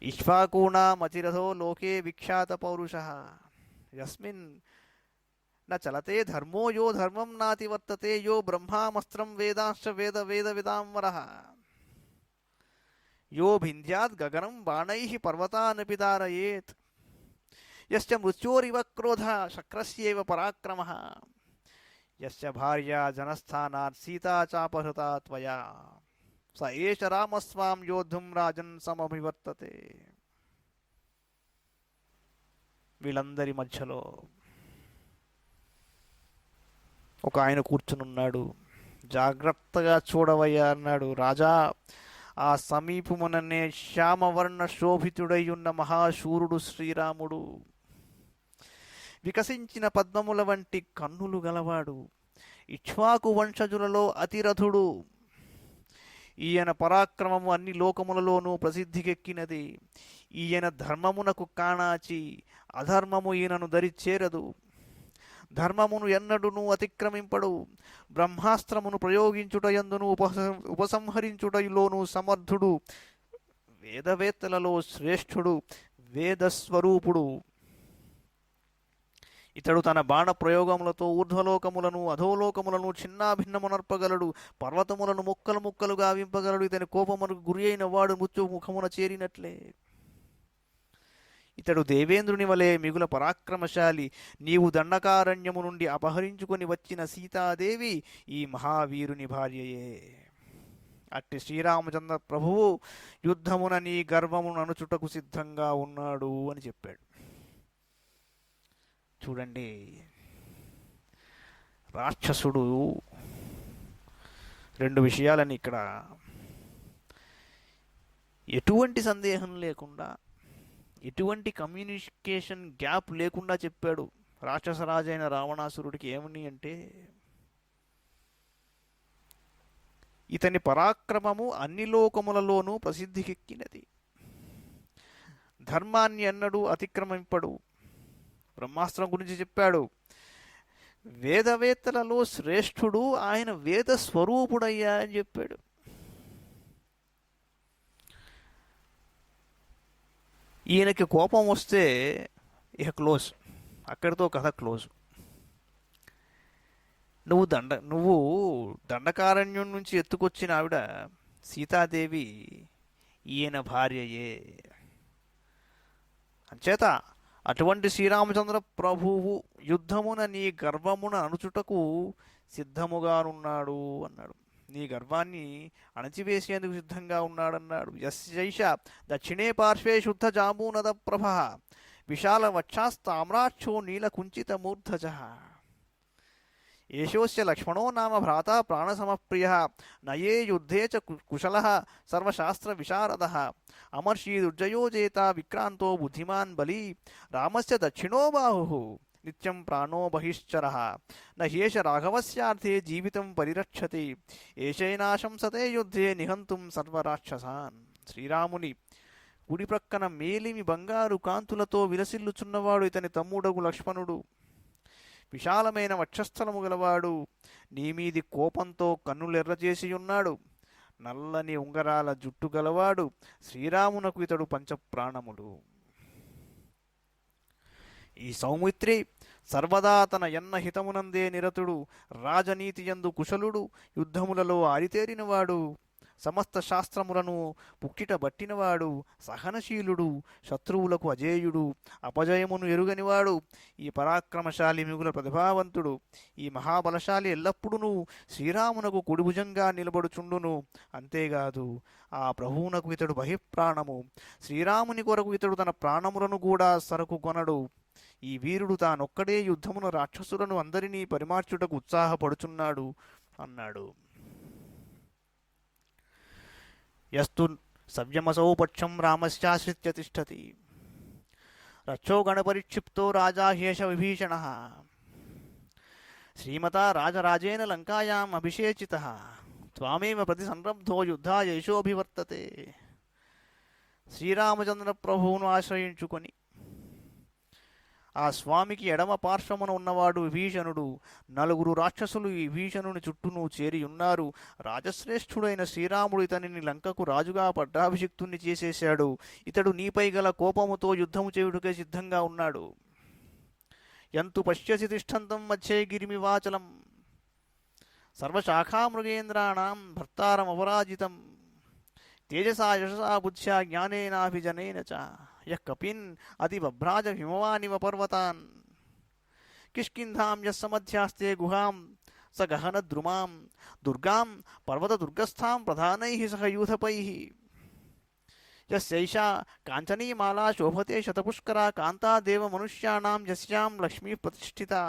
ఇక్ష్వాకూణామతిరథో లోకే విఖ్యాత పౌరుషః యస్మిన్ న చలతే ధర్మో యో ధర్మం నాతివర్తతే యో బ్రహ్మామస్త్రం వేదాంశ్చ వేద వేద విదాంవరః యో భింద్యాద్ గగనం బాణైః పర్వతానపి దారయేత్ యస్య మృత్యోరివ క్రోధ శక్రస్యేవ పరాక్రమః యస్య భార్యా జనస్థానాత్ సీతా చాపహృతా త్వయా స ఏష రామస్వాం యోద్ధుం రాజన్ సమభివర్తతే. వీళ్ళందరి మధ్యలో ఒక ఆయన కూర్చునున్నాడు. జాగ్రత్తగా చూడవయ్యా అన్నాడు. రాజా, ఆ సమీపముననే శ్యామవర్ణ శోభితుడై ఉన్న మహాశూరుడు శ్రీరాముడు. వికసించిన పద్మముల వంటి కన్నులు గలవాడు. ఇక్ష్వాకు వంశజులలో అతిరథుడు. ఈయన పరాక్రమము అన్ని లోకములలోనూ ప్రసిద్ధికెక్కినది. ఈయన ధర్మమునకు కాణాచి, అధర్మము ఈయనను దరిచేరదు. ధర్మమును ఎన్నడును అతిక్రమింపడు. బ్రహ్మాస్త్రమును ప్రయోగించుటయందును ఉపసంహరించుటలోను సమర్థుడు. వేదవేత్తలలో శ్రేష్ఠుడు, వేదస్వరూపుడు. ఇతడు తన బాణ ప్రయోగములతో ఊర్ధ్వలోకములను అధోలోకములను చిన్నాభిన్నమునర్పగలడు. పర్వతములను ముక్కలు ముక్కలుగా వింపగలడు. ఇతని కోపమునకు గురి అయిన వాడు మృత్యు ముఖమున చేరినట్లే. ఇతడు దేవేంద్రుని వలె మిగుల పరాక్రమశాలి. నీవు దండకారణ్యము నుండి అపహరించుకొని వచ్చిన సీతాదేవి ఈ మహావీరుని భార్యయే. అట్టి శ్రీరామచంద్ర ప్రభువు యుద్ధమున నీ గర్వమును అణుచుటకు సిద్ధంగా ఉన్నాడు అని చెప్పాడు. చూడండి, రాక్షసుడు 2 విషయాలని ఇక్కడ ఎటువంటి సందేహం లేకుండా, ఎటువంటి కమ్యూనికేషన్ గ్యాప్ లేకుండా చెప్పాడు. రాక్షసరాజైన రావణాసురుడికి ఏమని అంటే, ఇతని పరాక్రమము అన్ని లోకములలోనూ ప్రసిద్ధికెక్కినది. ధర్మాన్ని ఎన్నడూ అతిక్రమింపడు. బ్రహ్మాస్త్రం గురించి చెప్పాడు. వేదవేత్తలలో శ్రేష్ఠుడు, ఆయన వేద స్వరూపుడయ్యా అని చెప్పాడు. ఈయనకి కోపం వస్తే ఇక క్లోజ్, అక్కడితో కథ క్లోజ్. నువ్వు దండకారణ్యం నుంచి ఎత్తుకొచ్చిన ఆవిడ సీతాదేవి ఈయన భార్యయే. అంచేత అటువంటి శ్రీరామచంద్ర ప్రభువు యుద్ధమున నీ గర్వమున అణుచుటకు సిద్ధముగానున్నాడు అన్నాడు. నీ గర్వాన్ని అణచివేసేందుకు సిద్ధంగా ఉన్నాడన్నాడు. యశైష దక్షిణే పార్శ్వే శుద్ధ జాంబూనద ప్రభ విశాల వక్షాస్తామ్రాక్షో నీలకుంచిత మూర్ధజ ఏషోస్య లక్ష్మణో నామ భ్రాతా ప్రాణసమప్రియః నయే యుద్ధే చ కుశలః సర్వశాస్త్ర విశారదః అమర్షీదుర్జయో జేత విక్రాంతో బుద్ధిమాన్ బలి రామస్య దక్షిణో బాహుః నిత్యం ప్రాణో బహిశ్చరః న హ్యేష రాఘవస్యార్థే జీవితం పరిరక్షతి ఏషైనాశంసతే యుద్ధే నిహంతుం సర్వరాక్షసాన్. శ్రీరాముని కుడి ప్రక్కన మేలిమి బంగారు కాంతులతో విలసిల్లుచున్నవాడు ఇతని తమ్ముడగు లక్ష్మణుడు. విశాలమైన వక్షస్థలము గలవాడు, నీమీది కోపంతో కన్నులెర్రచేసి ఉన్నాడు. నల్లని ఉంగరాల జుట్టు గలవాడు, శ్రీరామునకు ఇతడు పంచప్రాణములు. ఈ సౌమిత్రి సర్వదా తన ఎన్న హితమునందే నిరతుడు, రాజనీతియందు కుశలుడు, యుద్ధములలో ఆరితేరినవాడు, సమస్త శాస్త్రములను పుక్కిట బట్టినవాడు, సహనశీలుడు, శత్రువులకు అజేయుడు, అపజయమును ఎరుగనివాడు, ఈ పరాక్రమశాలి మిగుల ప్రతిభావంతుడు, ఈ మహాబలశాలి ఎల్లప్పుడూ శ్రీరామునకు కుడిభుజంగా నిలబడుచుండును. అంతేకాదు ఆ ప్రభువునకు ఇతడు బహిప్రాణము. శ్రీరాముని కొరకు ఇతడు తన ప్రాణములను కూడా సరకు కొనడు. ఈ వీరుడు తానొక్కడే యుద్ధమున రాక్షసులను అందరినీ పరిమార్చుటకు ఉత్సాహపడుచున్నాడు అన్నాడు. యస్తు సవ్యమసౌ పక్షం రామస్యాశ్రిత్య తిష్టతి రక్షో గణపరిక్షిప్తో రాజా హ్యేష విభీషణః శ్రీమతా రాజరాజేన లంకాయాం అభిషేచితః త్వామేవ ప్రతి సంరబ్ధో యుద్ధాయ యశోభివర్తతే. శ్రీరామచంద్ర ప్రభువును ఆశ్రయించుకొని ఆ స్వామికి ఎడమ పార్శ్వమున ఉన్నవాడు విభీషణుడు. నలుగురు రాక్షసులు ఈ విభీషణుని చుట్టూను చేరి ఉన్నారు. రాజశ్రేష్ఠుడైన శ్రీరాముడు ఇతనిని లంకకు రాజుగా పట్టాభిషిక్తుణ్ణి చేసేశాడు. ఇతడు నీపై గల కోపముతో యుద్ధము చేయుటకే సిద్ధంగా ఉన్నాడు. యంతు పశ్యసి తిష్టంతం మధ్యే గిరిమివాచలం సర్వశాఖామృగేంద్రాణం భర్తారమపరాజితం తేజసా యశసా బుద్ధ్యా జ్ఞానేనాభిజనేన చ యః కపిన్ అతిబభ్రాజ హిమవానివ పర్వతాన్ కిష్కింధాం యస్సమధ్యాస్తే గుహాం స గహనద్రుమాం దుర్గాం పర్వతదుర్గస్థాం ప్రధానైః సహ యూథపైః యస్యైషా కాంచనీమాలా శోభతే శతపుష్కరా కాంతా దేవమనుష్యాణాం యస్యాం లక్ష్మీ ప్రతిష్ఠితా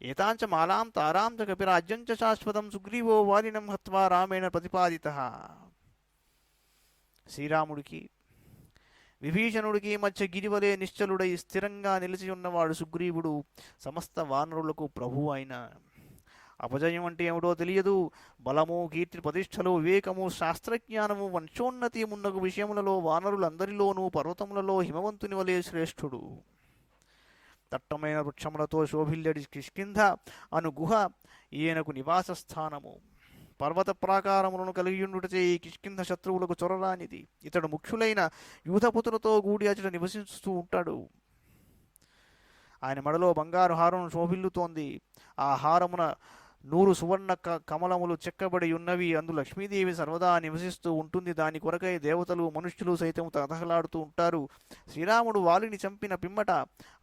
ఏతాంచ మాలాం తారాం చ కపిరాజ్యం చ శాశ్వతం సుగ్రీవో వాలినం హత్వా రామేణ ప్రతిపాదితః. శ్రీరాముడికి విభీషణుడికి మధ్య గిరివలే నిశ్చలుడై స్థిరంగా నిలిచి ఉన్నవాడు సుగ్రీవుడు, సమస్త వానరులకు ప్రభువు అయిన. అపజయం అంటే ఏమిటో తెలియదు. బలము, కీర్తి ప్రతిష్టలు, వివేకము, శాస్త్రజ్ఞానము, వంశోన్నతి మున్నగు విషయములలో వానరులందరిలోనూ పర్వతములలో హిమవంతుని వలె శ్రేష్ఠుడు. దట్టమైన వృక్షములతో శోభిల్లడి కిష్కింధ అను గుహ ఈయనకు నివాస స్థానము. పర్వత ప్రాకారములను కలిగియుండుటచే ఈ కిష్కింధ శత్రువులకు చొరరానిది. ఇతడు ముఖ్యులైన యూథపుతులతో కూడి అతడు నివసిస్తూ ఉంటాడు. ఆయన మెడలో బంగారు హారం శోభిల్లుతోంది. ఆ హారమున 100 సువర్ణ కమలములు చెక్కబడి ఉన్నవి. అందు లక్ష్మీదేవి సర్వదా నివసిస్తూ ఉంటుంది. దాని కొరకై దేవతలు, మనుష్యులు సైతం తహతహలాడుతూ ఉంటారు. శ్రీరాముడు వాలిని చంపిన పిమ్మట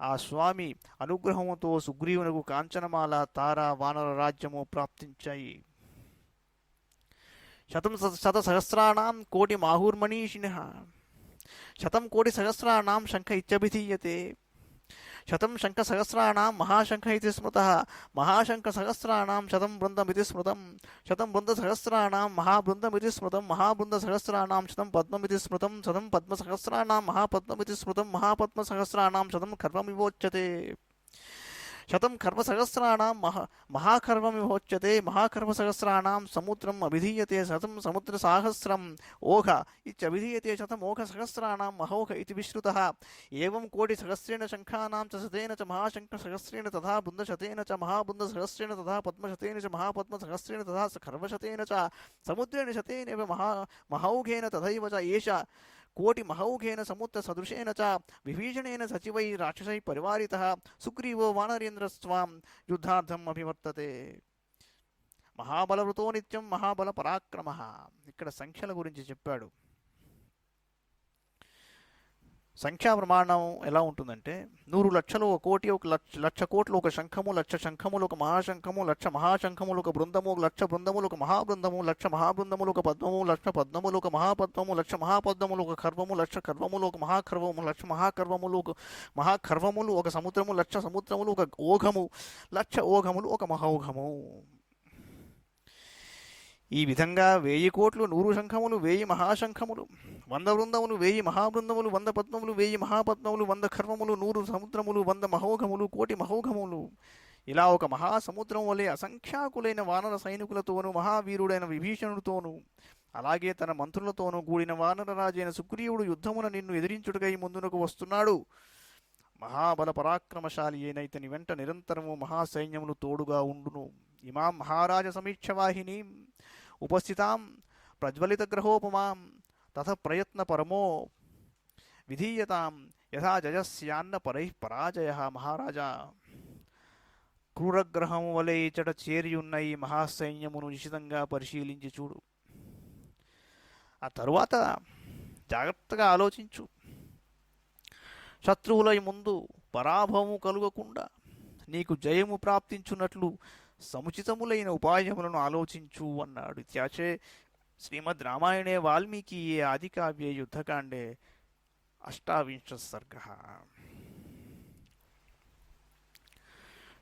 ఆ స్వామి అనుగ్రహముతో సుగ్రీవునకు కాంచనమాల, తార, వానర రాజ్యము ప్రాప్తించాయి. శతసహస్రాణం కోటి మాహూర్మణీషిణః శతం కోటి సహస్రాణం శంఖ ఇత్యభిధీయతే. శతం శంఖ సహస్రాణం మహాశంఖ ఇది స్మృతః మహాశంఖ సహస్రాణం శతం బృందమితి స్మృతం శతం బృంద సహస్రాణం మహాబృందమితి స్మృతం మహాబృంద సహస్రాణం శతం పద్మమితి స్మృతం శతం పద్మ సహస్రాణం మహాపద్మమితి స్మృతం మహాపద్మ సహస్రాణం శతం కర్మమివోచ్యతే. శతం కర్మసహస్రాణం మహాకర్మమివోచ్యతే మహాకర్మసహస్రాణం సముద్రం అభిధీయతే. శతం సముద్రసాహస్రం ఓఘ ఇత్యభిధీయతే. శతం ఓఘసహస్రాణం మహోఘ ఇతి విశ్రుతః. ఏవం కోటిసహస్రేణ శంఖానాం చ శతేన చ మహాశంఖసహస్రేణ తథా బృందశతేన చ మహాబృందసహస్రేణ తథా పద్మశతేన చ మహాపద్మసహస్రేణ తథా కర్మశతేన చ సముద్రేణ శతేనైవ మహౌఘేన తథైవ చ ఏష కోటి మహౌఘేన సముద్ర సదృశేన చ విభీషణేన సచివై రాక్షసై పరివారితః సుగ్రీవో వానరేంద్రస్వాం యుద్ధార్థం అభివర్తతే. మహాబలవృతో నిత్యం మహాబల పరాక్రమ. ఇక్కడ సంఖ్యల గురించి చెప్పాడు. సంఖ్యా ప్రమాణం ఎలా ఉంటుందంటే 100 లక్షలు ఒక కోటి, ఒక లక్ష కోట్లు ఒక శంఖము, లక్ష శంఖములు ఒక మహాశంఖము, లక్ష మహాశంఖములు ఒక బృందము, లక్ష బృందములు ఒక మహాబృందము, లక్ష మహాబృందములు ఒక పద్మము, లక్ష పద్మములు ఒక మహాపద్మము, లక్ష మహాపద్మములు ఒక ఖర్వము, లక్ష ఖర్వములు ఒక మహాఖర్వము, లక్ష మహాఖర్వములు ఒక సముద్రము, లక్ష సముద్రములు ఒక ఓఘము, లక్ష ఓఘములు ఒక మహౌఘము. ఈ విధంగా 1000 కోట్లు 100 శంఖములు 1000 మహాశంఖములు, 100 బృందములు 1000 మహాబృందములు, 100 పద్మములు 1000 మహాపద్మములు, 100 ఖర్వములు 100 సముద్రములు, 100 మహౌఘములు కోటి మహౌఘములు. ఇలా ఒక మహాసముద్రం వలె అసంఖ్యాకులైన వానర సైనికులతోనూ మహావీరుడైన విభీషణుడితోనూ అలాగే తన మంత్రులతోనూ కూడిన వానరరాజైన సుగ్రీవుడు యుద్ధమున నిన్ను ఎదిరించుటకై ముందునకు వస్తున్నాడు. మహాబల పరాక్రమశాలి అయిన ఇతని వెంట నిరంతరము మహాసైన్యములు తోడుగా ఉండును. ఇమాం మహారాజ సమీక్షవాహిని ఉపస్థితాం ప్రజ్వలిత గ్రహోపమాం తథ ప్రయత్న పరమో విధీయతాం యథా జయస్యాన్న పరాజయ. మహారాజా, క్రూరగ్రహము వలె ఇచ్చట చేరియున్న ఈ మహాసైన్యమును నిశితంగా పరిశీలించి చూడు. ఆ తరువాత జాగ్రత్తగా ఆలోచించు. శత్రువుల ముందు పరాభవము కలుగకుండా నీకు జయము ప్రాప్తించున్నట్లు సముచితములైన ఉపాయములను ఆలోచించు అన్నాడు. ఇత్యాచే శ్రీమద్ రామాయణే వాల్మీకి ఆదికావ్యే యుద్ధకాండే 28 సర్గః.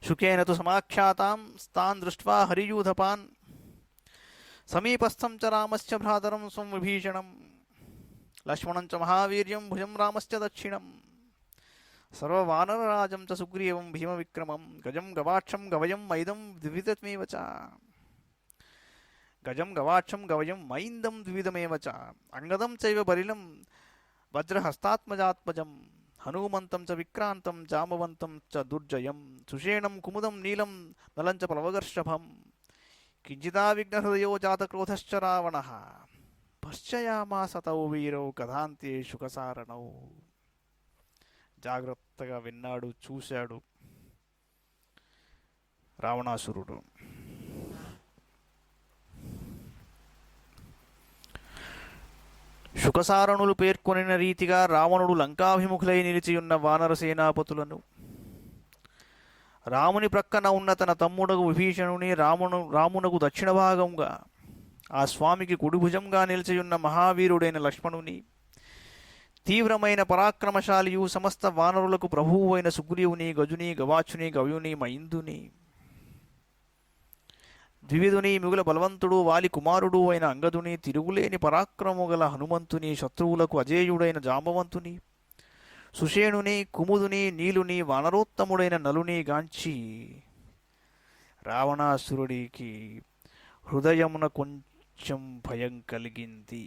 శుకేన తు సమాఖ్యాతాం స్తాన్ దృష్ట్వా హరియూథపాన్ సమీపస్థం చ రామస్య భ్రాతరం స్వం విభీషణం లక్ష్మణం చ మహావీర్యం భుజం రామస్య దక్షిణం సర్వవానరరాజం చ సుగ్రీవం భీమవిక్రమం గజం గవాక్షం గవయం మైదం ద్వివిధమేవ చ. గజం గవాక్షం గవయం మైందం ద్వివిధమేవ చ అంగదం చైవ బలిలం వజ్రహస్తాత్మజాత్మజం హనుమంతం చ విక్రాంతం జామవంతం చ దుర్జయం సుషేణం కుముదం నీలం నలం చ ప్లవగర్షభం కించిదా విఘ్నహృదయో జాతక్రోధశ్చ రావణః పశ్చయామాస తౌ వీరౌ కథాంతే శుకసారణౌ. జాగ్రత్తగా విన్నాడు, చూశాడు రావణాసురుడు. శుకసారణులు పేర్కొనిన రీతిగా రావణుడు లంకాభిముఖులై నిలిచియున్న వానర సేనాపతులను, రాముని ప్రక్కన ఉన్న తన తమ్ముడగు విభీషణుని, రామునకు దక్షిణ భాగంగా ఆ స్వామికి కుడిభుజంగా నిలిచియున్న మహావీరుడైన లక్ష్మణుని, తీవ్రమైన పరాక్రమశాలియు సమస్త వానరులకు ప్రభువు అయిన సుగ్రీవుని, గజుని, గవాచుని, గవ్యుని, మైందుని, ద్వివిధుని, మిగుల బలవంతుడు వాలి కుమారుడు అయిన అంగదుని, తిరుగులేని పరాక్రము గల హనుమంతుని, శత్రువులకు అజేయుడైన జాంబవంతుని, సుషేణుని, కుముదుని, నీలుని, వానరోత్తముడైన నలుని గాంచి రావణాసురుడికి హృదయమున కొంచెం భయం కలిగింది.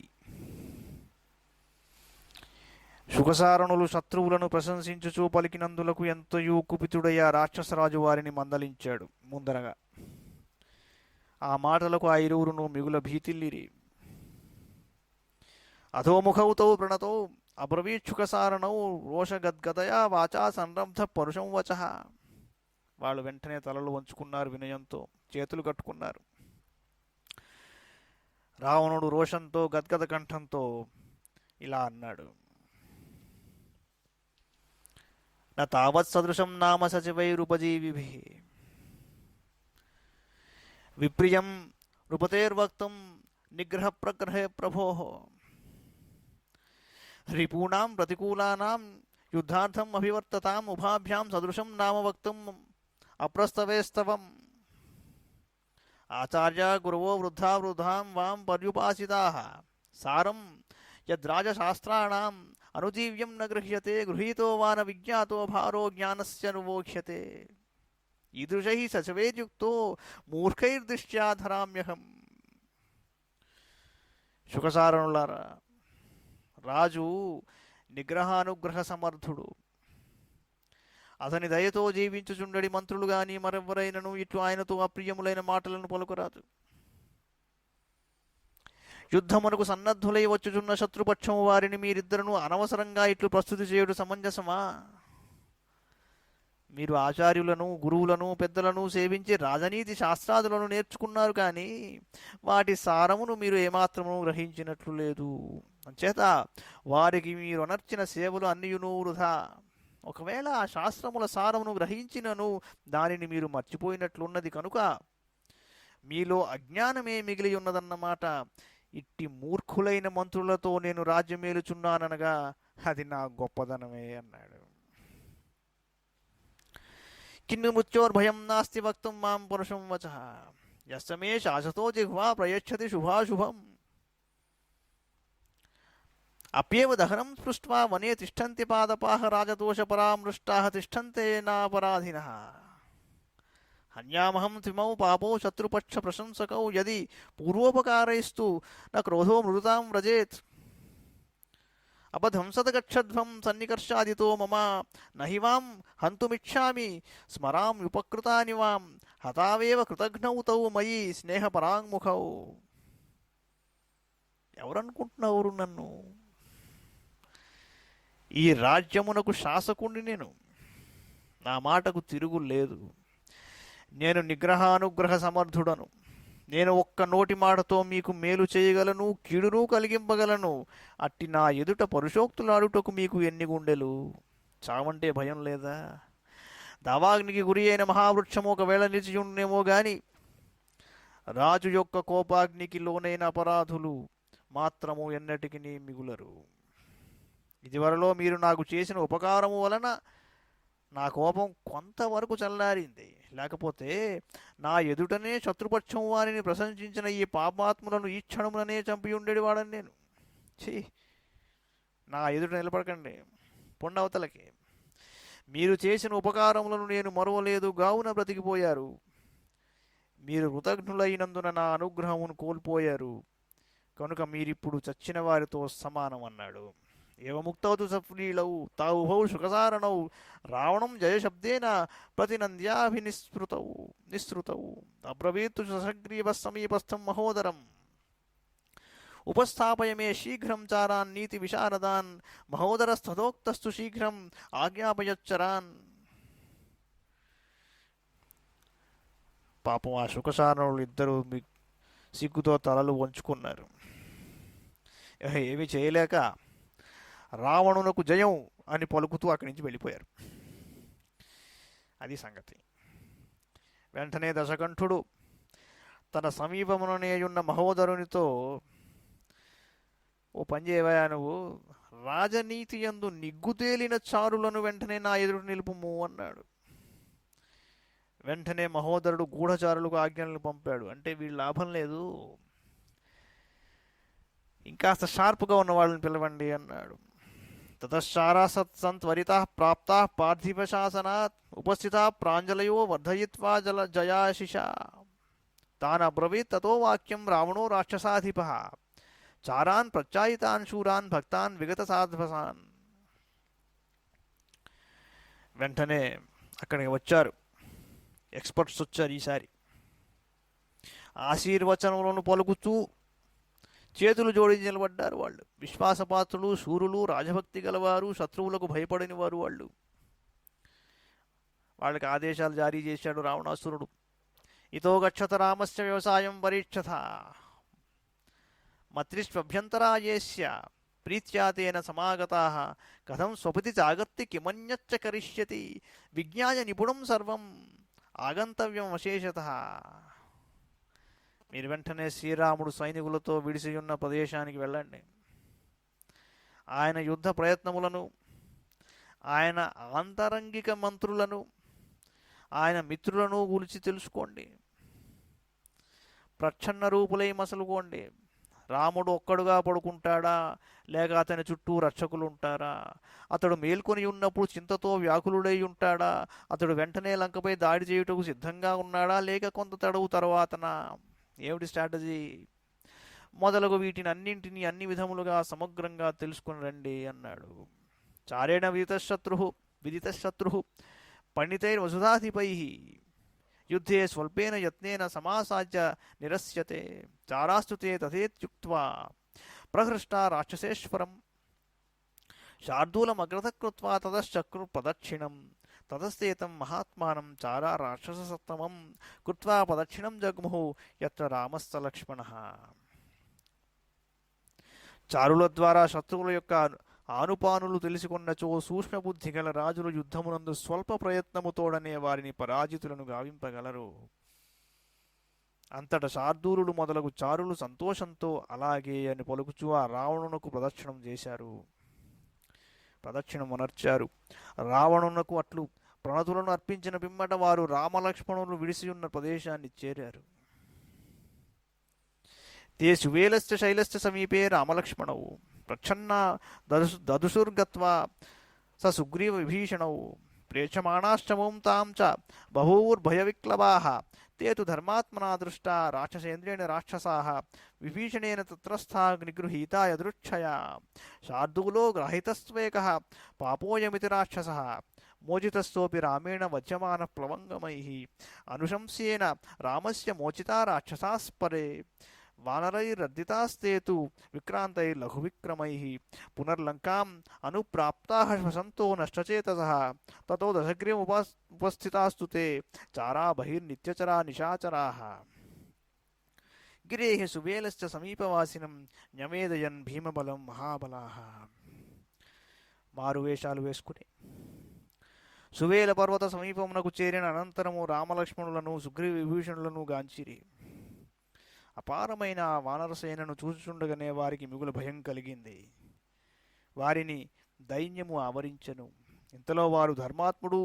శుకసారణులు శత్రువులను ప్రశంసించుచూ పలికినందులకు ఎంతయూ కుపితుడయ్యా రాక్షసరాజు వారిని మందలించాడు. ముందరగా ఆ మాటలకు ఆ ఇరువురును మిగుల భీతిల్లిరి. అధోముఖౌతౌ ప్రణతౌ అబ్రవీక్షుకసారణౌ రోషగద్గదయా వాచా సంరంభ పరుషం వచః. వాళ్ళు వెంటనే తలలు వంచుకున్నారు, వినయంతో చేతులు కట్టుకున్నారు. రావణుడు రోషంతో గద్గద కంఠంతో ఇలా అన్నాడు. న తావత్ సదృశం నామ సచివైరుపజీవిభిః విప్రియం నృపతేర్వక్తం నిగ్రహ ప్రగ్రహే ప్రభోః రిపూణాం ప్రతికూలానాం యుద్ధార్థం అభివర్తతాం ఉభాభ్యాం సదృశం నామ వక్తుం అప్రస్తవేస్తవం. ఆచార్య గురవో వృద్ధా వృద్ధాం వాం పర్యుపాసితాః సారం యద్రాజశాస్త్రాణాం అనుజీవ్యం న గృహ్యతే గృహీతో వా న విజ్ఞాతో భారో జ్ఞానస్య నువోక్ష్యతే ఈదృశైః సచవేర్యుక్తో మూర్ఖైర్దృష్ట్యా ధరామ్యహం. శుకసారణులారా, రాజు నిగ్రహానుగ్రహ సమర్థుడు. అతని దయతో జీవించుచుండడి మంత్రులు గాని మరెవ్వరైనను ఇట్లు ఆయనతో అప్రియములైన మాటలను పలుకురాదు. యుద్ధమునకు సన్నద్ధులై వచ్చుచున్న శత్రుపక్షము వారిని మీరిద్దరును అనవసరంగా ఇట్లు ప్రస్తుతి చేయుడు సమంజసమా? మీరు ఆచార్యులను, గురువులను, పెద్దలను సేవించి రాజనీతి శాస్త్రాదులను నేర్చుకున్నారు, కానీ వాటి సారమును మీరు ఏమాత్రము గ్రహించినట్లు లేదు. అంచేత వారికి మీరు అనర్చిన సేవలు అన్నియును వృధా. ఒకవేళ ఆ శాస్త్రముల సారమును గ్రహించినను దానిని మీరు మర్చిపోయినట్లున్నది కనుక మీలో అజ్ఞానమే మిగిలి ఉన్నదన్నమాట. ఇట్టి మూర్ఖులైన మంత్రులతో నేను రాజ్యమేలుచున్నాననగా అది నా గొప్పదనమే అన్నాడు. కిన్ను ముత్యోర్భయం నాస్తి వక్తుం మాం పురుషం వచః యస్తమే శాసతో జిహ్వా ప్రయచ్చతి శుభాశుభం. అప్యేవ దహనం స్పృష్ట్వా వనే తిష్టంతి పాదపాః రాజదోషపరామృష్టాః తిష్టంతే నాపరాధినః. హన్యామహం త్రిమౌ పాపో శత్రుపక్ష ప్రశంసకౌ యది పూర్వోపకారైస్తు న క్రోధో మృతాం వ్రజేత్. అపధ్వంసతగచ్చధ్వం సన్నికర్షాదితో మమ నహివాం హంతుమిచ్చామి స్మరాం ఉపకృతాని వాం హతావేవ కృతఘ్నౌ తౌ మయి స్నేహపరాంముఖౌ. ఎవరనుకుంటున్నారు నన్ను? ఈ రాజ్యమునకు శాసకుణ్ణి నేను. నా మాటకు తిరుగు లేదు. నేను నిగ్రహానుగ్రహ సమర్థుడను. నేను ఒక్క నోటి మాటతో మీకు మేలు చేయగలను, కీడును కలిగింపగలను. అట్టి నా ఎదుట పరుషోక్తులాడుటకు మీకు ఎన్ని గుండెలు? చావంటే భయం లేదా? దావాగ్నికి గురి అయిన మహావృక్షము ఒకవేళ నిలిచియుండేమో గాని రాజు యొక్క కోపాగ్నికి లోనైన అపరాధులు మాత్రము ఎన్నటికి మిగులరు. ఇదివరలో మీరు నాకు చేసిన ఉపకారము వలన నా కోపం కొంతవరకు చల్లారింది. లేకపోతే నా ఎదుటనే శత్రుపక్షం వారిని ప్రశంసించిన ఈ పాపాత్ములను ఈ క్షణముననే చంపి ఉండేది వాడని నేను. ఛీ, నా ఎదుట నిలబడకండి, పొండవతలకి. మీరు చేసిన ఉపకారములను నేను మరవలేదు గావున బ్రతికిపోయారు. మీరు కృతజ్ఞులైనందున నా అనుగ్రహమును కోల్పోయారు కనుక మీరిప్పుడు చచ్చిన వారితో సమానం అన్నాడు. ఏవముక్తౌతు సఫ్లీలౌ తావుభౌ శుకసారణౌ రావణం జయశబ్దేన నిస్సృతౌ అబ్రవీత్తు ససగ్రీవ సమీపస్థం మహోదరం ఉపస్థాపయ మే శీఘ్రం చారాన్ నీతి విశారదాన్ మహోదరస్తథోక్తస్తు శీఘ్రం ఆజ్ఞాపయచ్చరాన్. పాపం ఆ శుకసారణులు ఇద్దరు సిగ్గుతో తలలు వంచుకున్నారు. ఏమీ చేయలేక రావణునకు జయం అని పలుకుతూ అక్కడి నుంచి వెళ్ళిపోయారు. అది సంగతి. వెంటనే దశకంఠుడు తన సమీపముననేయున్న మహోదరునితో, ఓ పని చేయవయా, నువ్వు రాజనీతి యందు నిగ్గుతేలిన చారులను వెంటనే నా ఎదురు నిలుపుము అన్నాడు. వెంటనే మహోదరుడు గూఢచారులకు ఆజ్ఞలను పంపాడు. అంటే వీళ్ళు లాభం లేదు, ఇంకాస్త షార్ప్గా ఉన్న వాళ్ళని పిలవండి అన్నాడు. తతశ్చారా సత్సంత్వరిత ప్రాప్త పార్థివ శాసనాత్ ఉపస్థిత ప్రాంజలయో వర్ధయిత్వా జయాశిష తాన్ అబ్రవీత్ తతో వాక్యం రావణో రాక్షసాధిప చారాన్ ప్రత్యాయితాన్ శూరాన్ భక్తాన్ విగత సాధ్వసాన్. వెంటనే అక్కడికి వచ్చారు ఎక్స్పర్ట్స్, వచ్చారు. ఈసారి ఆశీర్వచనములను పలుకుతూ చేతులు జోడించి నిలబడ్డారు వాళ్ళు. విశ్వాసపాత్రులు, శూరులు, రాజభక్తి గలవారు, శత్రువులకు భయపడని వారు వాళ్ళు. వాళ్ళకి ఆదేశాలు జారీ చేశాడు రావణాసురుడు. ఇతో గచ్చత రామస్య వ్యవసాయం పరీక్షత మత్రిష్వభ్యంతరాయేస్య ప్రీత్యాతేన సమాగతాః కథం స్వపతి జాగర్తి కిమన్యచ్చ కరిష్యతి విజ్ఞాయ నిపుణం సర్వం ఆగంతవ్యం అశేషతః. మీరు వెంటనే శ్రీరాముడు సైనికులతో విడిసియున్న ప్రదేశానికి వెళ్ళండి. ఆయన యుద్ధ ప్రయత్నములను, ఆయన ఆంతరంగిక మంత్రులను, ఆయన మిత్రులను గురించి తెలుసుకోండి. ప్రచ్ఛన్న రూపులై మసలుకోండి. రాముడు ఒక్కడుగా పడుకుంటాడా, లేక అతని చుట్టూ రక్షకులు ఉంటారా? అతడు మేల్కొని ఉన్నప్పుడు చింతతో వ్యాకులుడై ఉంటాడా? అతడు వెంటనే లంకపై దాడి చేయుటకు సిద్ధంగా ఉన్నాడా, లేక కొంత తడవు తర్వాతనా? ఏమిటి స్ట్రాటజీ? మొదలగు వీటిని అన్నింటినీ అన్ని విధములుగా సమగ్రంగా తెలుసుకుని రండి అన్నాడు. చారేణ విదితశత్రు పండితైర్ వసుధాధిపై యుద్ధే స్వల్పేన యత్నేన సమాసాద్య నిరస్యతే చారాస్తు తే తథేత్యుక్త్వా ప్రహృష్టా రాక్షసేశ్వరం శార్దూలమగ్రత కృత్వా తతశ్చక్రు ప్రదక్షిణం తతస్తేతం మహాత్మానం చారా రాక్షససత్తమం కృత్వా ప్రదక్షిణం జగ్ముహు యత్ర రామస్త లక్ష్మణ. చారుల ద్వారా శత్రువుల యొక్క ఆనుపానులు తెలుసుకున్నచో సూక్ష్మబుద్ధి గల రాజులు యుద్ధమునందు స్వల్ప ప్రయత్నముతోడనే వారిని పరాజితులను గావింపగలరు. అంతట శార్దూలుడు మొదలగు చారులు సంతోషంతో అలాగే అని పలుకుచూ ఆ రావణునకు ప్రదక్షిణం చేశారు, ప్రదక్షిణమునర్చారు. రావణునకు అట్లు ప్రణతులను అర్పించిన పిమ్మట వారు రామలక్ష్మణులు విడిసియున్న ప్రదేశాన్ని చేరారు. తే సువేలశ్చ శైలశ్చ సమీపే రామలక్ష్మణౌ ప్రచ్ఛన్న దదుషుర్గత్వా స సుగ్రీవ విభీషణౌ ప్రేక్షమాణాశ్చమూం తాం చ బహూర్భయవిక్లవాః తే తు ధర్మాత్మనా దృష్టా రాక్షసేంద్రేణ రాక్షసాః విభీషణేన తత్రస్థా నిగృహీతా యదృచ్ఛయా శార్దూలో గ్రహితస్త్వేకః పాపోయమితి రాక్షసః మోచితస్తోపి రామేణ వజ్యమాన ప్లవంగమైః అనుశంస్యేన రామస్య మోచితా రాక్షసాస్పరే వానరైరర్దితాస్తే తు విక్రాంతైర్లఘువిక్రమైః పునర్లంకాం అనుప్రాప్తాః శ్వసంతో నష్టచేతసః తతో దశగ్రీవముపస్థితాస్తు తే చారా బహిర్నిత్యచరా నిశాచరాః గిరేః సువేలశ్చ సమీపవాసినం న్యవేదయన్ భీమబలం మహాబలాః. మారువేషాలు వేసుకుని సువేల పర్వత సమీపమునకు చేరిన అనంతరము రామలక్ష్మణులను సుగ్రీవ విభీషణులను గాంచిరి. అపారమైన వానరసేనను చూచుచుండగానే వారికి మిగులు భయం కలిగింది. వారిని దైన్యము ఆవరించెను. ఇంతలో వారు ధర్మాత్ముడు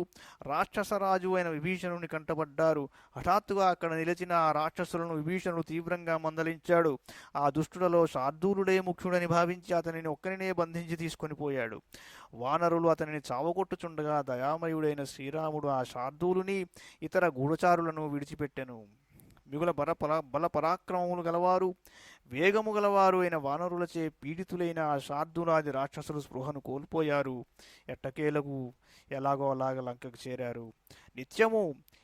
రాక్షసరాజు అయిన విభీషణుని కంటపడ్డారు. హఠాత్తుగా అక్కడ నిలిచిన ఆ రాక్షసులను విభీషణుడు తీవ్రంగా మందలించాడు. ఆ దుష్టులలో శార్దూలుడే ముఖ్యుడని భావించి అతనిని ఒక్కరినే బంధించి తీసుకొని పోయాడు. వానరులు అతనిని చావగొట్టుచుండగా దయామయుడైన శ్రీరాముడు ఆ శార్దూలుని ఇతర గూఢచారులను విడిచిపెట్టెను. మిగుల బల పరాక్రమములు గలవారు వేగము గలవారు అయిన వానరులచే పీడితులైన ఆ శార్దూలాది రాక్షసులు స్పృహను కోల్పోయారు. ఎట్టకేలకు ఎలాగో అలాగ లంకకు చేరారు. నిత్యము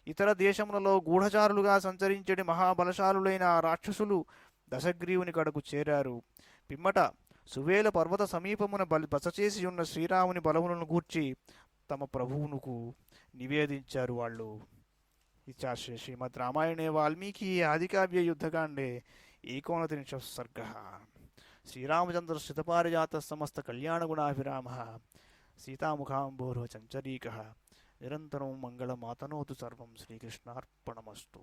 ఇతర దేశములలో గూఢచారులుగా సంచరించడి మహాబలశాలులైన ఆ రాక్షసులు దశగ్రీవుని కడకు చేరారు. పిమ్మట సువేల పర్వత సమీపమున బసచేసి ఉన్న శ్రీరాముని బలములను గూర్చి తమ ప్రభువునకు నివేదించారు వాళ్ళు. इत्याश्रे श्रीमद् रामायणे वाल्मीकि आदिकाव्य युद्धकांडे 39 सर्गः. श्रीरामचंद्र श्रितपारिजात समस्त कल्याणगुणाभिरामः सीतामुखाम्बोरो चञ्चरीकः निरन्तरं मङ्गलमातनोतु सर्वं श्रीकृष्णार्पणमस्तु.